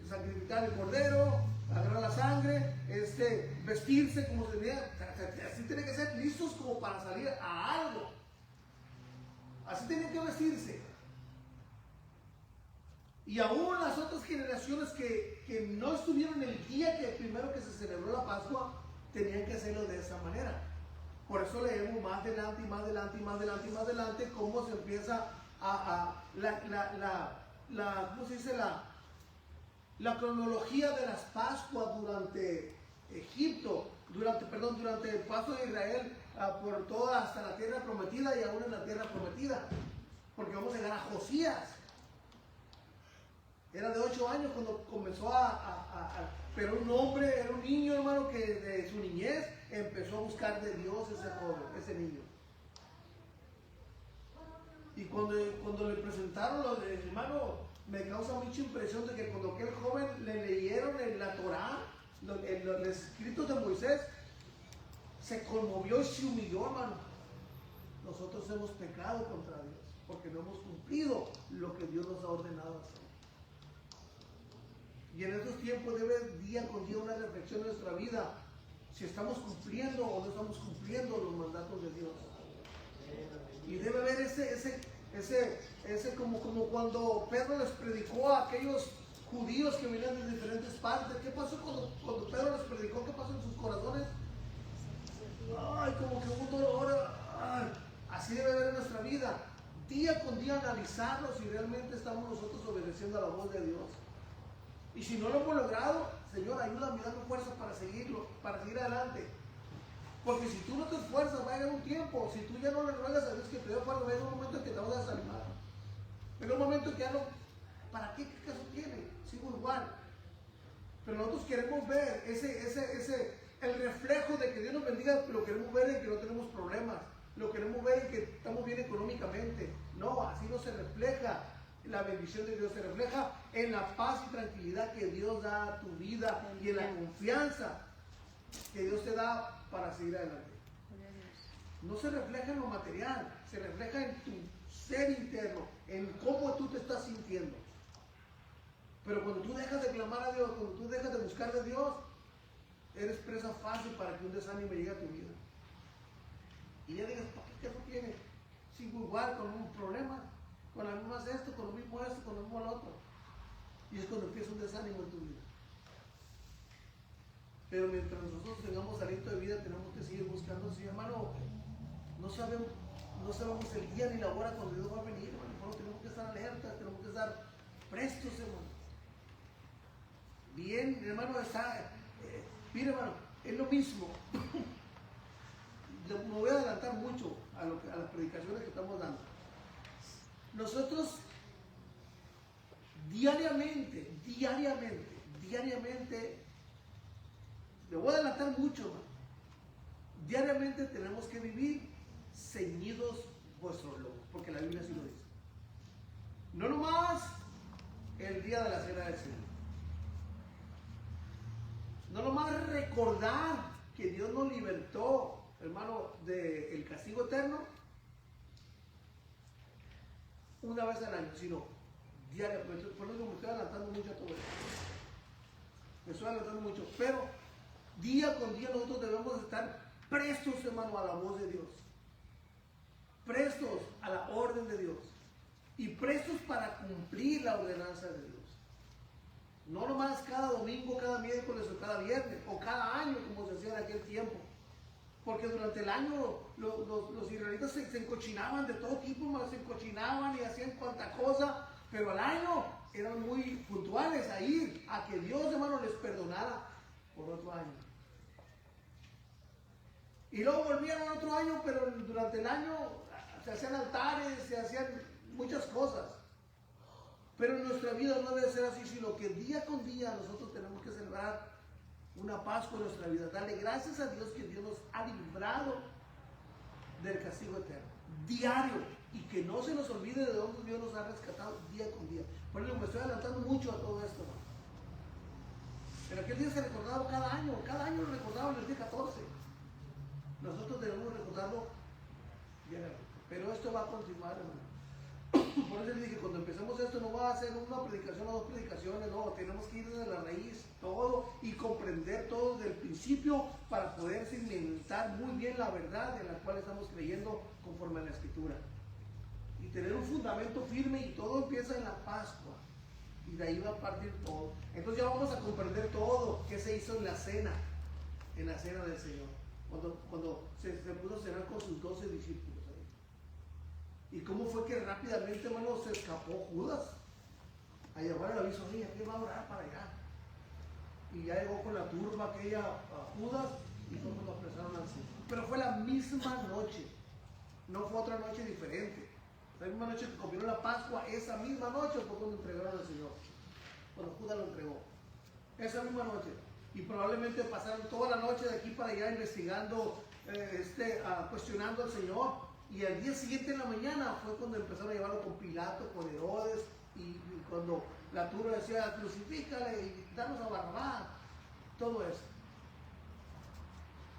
sacrificar el cordero, agarrar la sangre, vestirse como se veía. Así tienen que ser listos como para salir a algo. Así tienen que vestirse. Y aún las otras generaciones que no estuvieron el día primero que se celebró la Pascua, tenían que hacerlo de esa manera. Por eso leemos más adelante y más adelante y más adelante y más adelante cómo se empieza ¿cómo se dice? La cronología de las Pascuas durante Egipto, durante el paso de Israel por toda hasta la tierra prometida y aún en la tierra prometida. Porque vamos a llegar a Josías. Era de 8 años cuando comenzó pero un hombre, era un niño, hermano, que de su niñez empezó a buscar de Dios ese joven, ese niño. Y cuando le presentaron, hermano, me causa mucha impresión de que cuando aquel joven le leyeron en la Torá, los escritos de Moisés, se conmovió y se humilló, hermano. Nosotros hemos pecado contra Dios, porque no hemos cumplido lo que Dios nos ha ordenado hacer. Y en estos tiempos debe día con día una reflexión en nuestra vida, si estamos cumpliendo o no estamos cumpliendo los mandatos de Dios. Y debe haber ese como cuando Pedro les predicó a aquellos judíos que venían de diferentes partes. ¿Qué pasó cuando Pedro les predicó? ¿Qué pasó en sus corazones? Ay, como que un dolor. Ay, así debe haber en nuestra vida. Día con día analizarnos si realmente estamos nosotros obedeciendo a la voz de Dios. Y si no lo hemos logrado, Señor, ayúdame, dame fuerza para seguirlo, para seguir adelante. Porque si tú no te esfuerzas, va a llegar un tiempo. Si tú ya no le ruegas a Dios que te dé fuerza, va a llegar un momento en que te vas a desanimar. Va a llegar un momento en que ya no. ¿Para qué? ¿Qué caso tiene? Sigo igual. Pero nosotros queremos ver el reflejo de que Dios nos bendiga, lo queremos ver en que no tenemos problemas. Lo queremos ver en que estamos bien económicamente. No, así no se refleja la bendición de Dios, se refleja en la paz y tranquilidad que Dios da a tu vida y en la confianza que Dios te da para seguir adelante. No se refleja en lo material, se refleja en tu ser interno, en cómo tú te estás sintiendo. Pero cuando tú dejas de clamar a Dios, cuando tú dejas de buscar de Dios, eres presa fácil para que un desánimo llegue a tu vida. Y ya digas, ¿para qué caso tiene? Sigo igual, con un problema, con la misma esto, con lo mismo lo otro. Y es cuando empieza un desánimo en tu vida. Pero mientras nosotros tengamos aliento de vida, tenemos que seguir buscando. Sí, hermano, no sabemos el día ni la hora cuando Dios va a venir, hermano. Por lo tenemos que estar alertas, tenemos que estar prestos, hermano. Bien, hermano, mire, hermano, es lo mismo. Me voy a adelantar mucho a las predicaciones que estamos dando. Nosotros diariamente, me voy a adelantar mucho, hermano. Diariamente tenemos que vivir ceñidos vuestros lomos, porque la Biblia así lo dice. No nomás el día de la cena del Señor. No nomás recordar que Dios nos libertó, hermano, del castigo eterno una vez al año, sino diariamente. Por eso me estoy adelantando mucho a todo esto. Me estoy adelantando mucho, pero día con día nosotros debemos estar prestos, hermano, a la voz de Dios. Prestos a la orden de Dios. Y prestos para cumplir la ordenanza de Dios. No nomás cada domingo, cada miércoles o cada viernes, o cada año, como se hacía en aquel tiempo. Porque durante el año los israelitas se encochinaban de todo tipo, se encochinaban y hacían cuanta cosa, pero al año eran muy puntuales a ir, a que Dios, hermano, les perdonara por otro año. Y luego volvían al otro año, pero durante el año se hacían altares, se hacían muchas cosas. Pero en nuestra vida no debe ser así, sino que día con día nosotros tenemos que celebrar una Pascua en nuestra vida. Darle gracias a Dios que Dios nos ha librado del castigo eterno. Diario. Y que no se nos olvide de dónde Dios nos ha rescatado día con día. Por eso me estoy adelantando mucho a todo esto, ¿no? Pero aquel día se recordaba cada año lo recordaban el día 14. Nosotros debemos recordarlo diariamente. Pero esto va a continuar, hermano. Por eso les dije, cuando empecemos esto no va a ser una predicación o dos predicaciones, no, tenemos que ir desde la raíz, todo, y comprender todo desde el principio para poder cimentar muy bien la verdad en la cual estamos creyendo conforme a la Escritura. Y tener un fundamento firme, y todo empieza en la Pascua, y de ahí va a partir todo. Entonces ya vamos a comprender todo que se hizo en la cena del Señor, cuando se pudo cenar con sus 12 discípulos. ¿Y cómo fue que rápidamente, hermano, se escapó Judas? A llevar el aviso, oye, ¿qué va a orar para allá? Y ya llegó con la turba aquella a Judas y todos lo apresaron al Señor. Pero fue la misma noche, no fue otra noche diferente. La misma noche que comieron la Pascua, esa misma noche fue cuando entregaron al Señor. Cuando Judas lo entregó. Esa misma noche. Y probablemente pasaron toda la noche de aquí para allá investigando, cuestionando al Señor. Y al día siguiente en la mañana fue cuando empezaron a llevarlo con Pilato, con Herodes, y cuando la turba decía, crucifícale y danos a Barrabás, todo eso.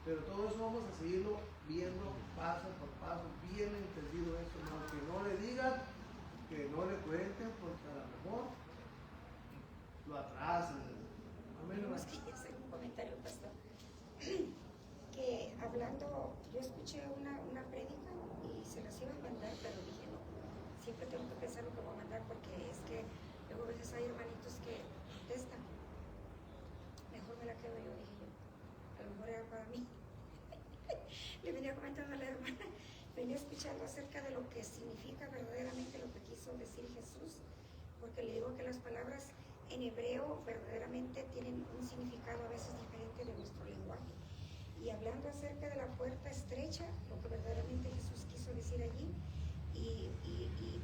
Pero todo eso vamos a seguirlo viendo paso por paso, bien entendido eso, hermano. Que no le digan, que no le cuenten, porque a lo mejor lo atrasan. Amén. Es que ya sé un comentario, pastor. Que hablando, yo escuché una prédica y se las iba a mandar, pero dije no, siempre tengo que pensar lo que voy a mandar, porque es que luego a veces hay hermanitos que para mí. Le venía comentando a la hermana, venía escuchando acerca de lo que significa verdaderamente lo que quiso decir Jesús, porque le digo que las palabras en hebreo verdaderamente tienen un significado a veces diferente de nuestro lenguaje. Y hablando acerca de la puerta estrecha, lo que verdaderamente Jesús quiso decir allí, y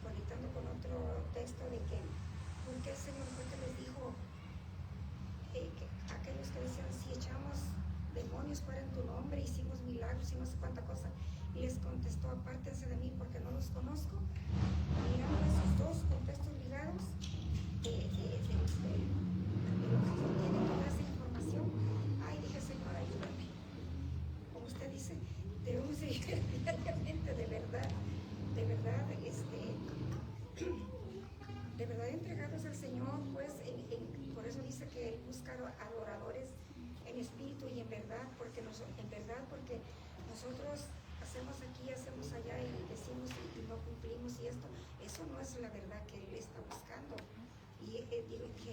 conectando con otro texto de que, porque el Señor fue que les dijo, que aquellos que decían, si echamos demonios fuera en tu nombre, hicimos milagros y no sé cuánta cosa, y les contestó, apártense de mí porque no los conozco. Mirando esos dos contextos ligados, de los que tienen toda esa información, ay, dije, Señor, ayúdame. Como usted dice, debemos seguir diariamente, de verdad, entregados al Señor, pues, por eso dice que Él busca adoradores en espíritu y en verdad, porque nosotros hacemos aquí, hacemos allá y decimos y no cumplimos y esto, eso no es la verdad que Él está buscando. Y dije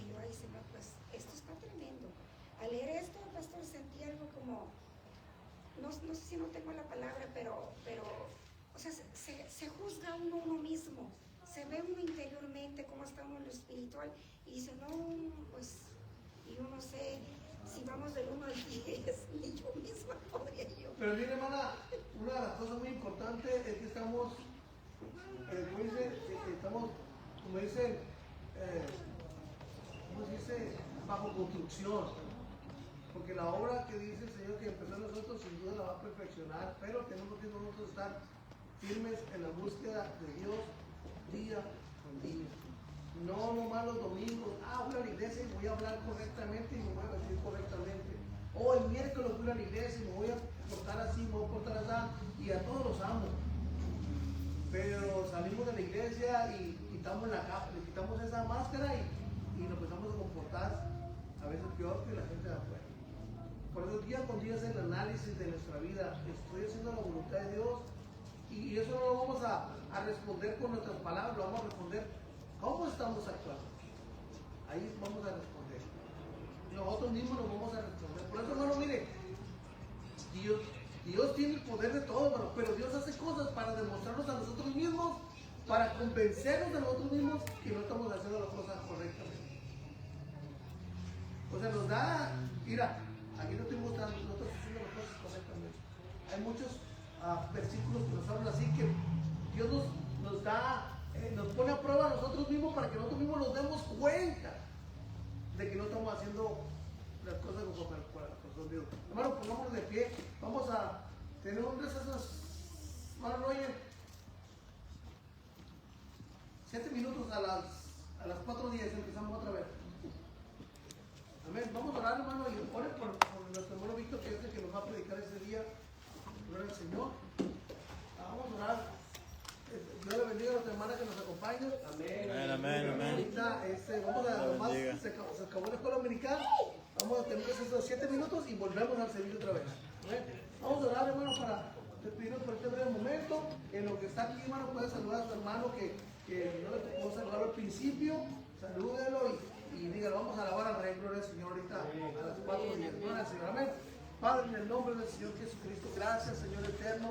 yo, ay Señor, pues esto está tremendo. Al leer esto, pastor, sentí algo como, no sé si no tengo la palabra, pero o sea, se juzga uno mismo, se ve uno interiormente cómo está uno en lo espiritual y dice, no, pues, y yo no sé si vamos del 1 al 10, ni yo misma podría yo. Pero mire, hermana, una de las cosas muy importantes es que estamos, como dicen, bajo construcción. Porque la obra que dice el Señor que empezó en nosotros sin duda la va a perfeccionar, pero tenemos que nosotros estar firmes en la búsqueda de Dios día con día. No nomás los domingos, voy a la iglesia y voy a hablar correctamente y me voy a vestir correctamente. O el miércoles voy a la iglesia y me voy a portar así, me voy a portar así, y a todos los amo. Pero salimos de la iglesia y quitamos la capa, le quitamos esa máscara y nos empezamos a comportar a veces peor que la gente de afuera. Por eso día con día es el análisis de nuestra vida. Estoy haciendo la voluntad de Dios y eso no lo vamos a responder con nuestras palabras, lo vamos a responder cómo estamos actuando. Ahí vamos a responder. Nosotros mismos nos vamos a responder. Por eso, hermano, mire, Dios tiene el poder de todo, hermano, pero Dios hace cosas para demostrarnos a nosotros mismos, para convencernos de nosotros mismos que no estamos haciendo las cosas correctamente. O sea, nos da, mira, aquí no estoy mostrando, no estoy haciendo las cosas correctamente. Hay muchos versículos que nos hablan así, que Dios nos da, nos pone a prueba a nosotros mismos para que nosotros mismos nos demos cuenta de que no estamos haciendo las cosas como para el corazón de Dios. Hermano, pongámonos de pie, vamos a tener un receso. Hermano, no oyen. 7 minutos a las 4:10 empezamos otra vez. Amén. Vamos a orar, hermano, y oren por nuestro hermano Víctor, que es el que nos va a predicar ese día. Gloria al Señor. Vamos a orar. Dios le bendiga a nuestra hermana que nos acompaña. Amén. Amén. Ahorita vamos a nomás, se acabó la escuela dominical. Vamos a tener esos 7 minutos y volvemos al servicio otra vez. Amén. Vamos a orar, hermano, para despedirnos por este breve momento. En lo que está aquí, hermano, puede saludar a su hermano que no le tocó saludarlo al principio. Salúdelo y dígalo, vamos a alabar al Rey. Gloria al Señor ahorita a las 4:10. Gloria al Señor. Amén. Padre, en el nombre del Señor Jesucristo, gracias, Señor eterno.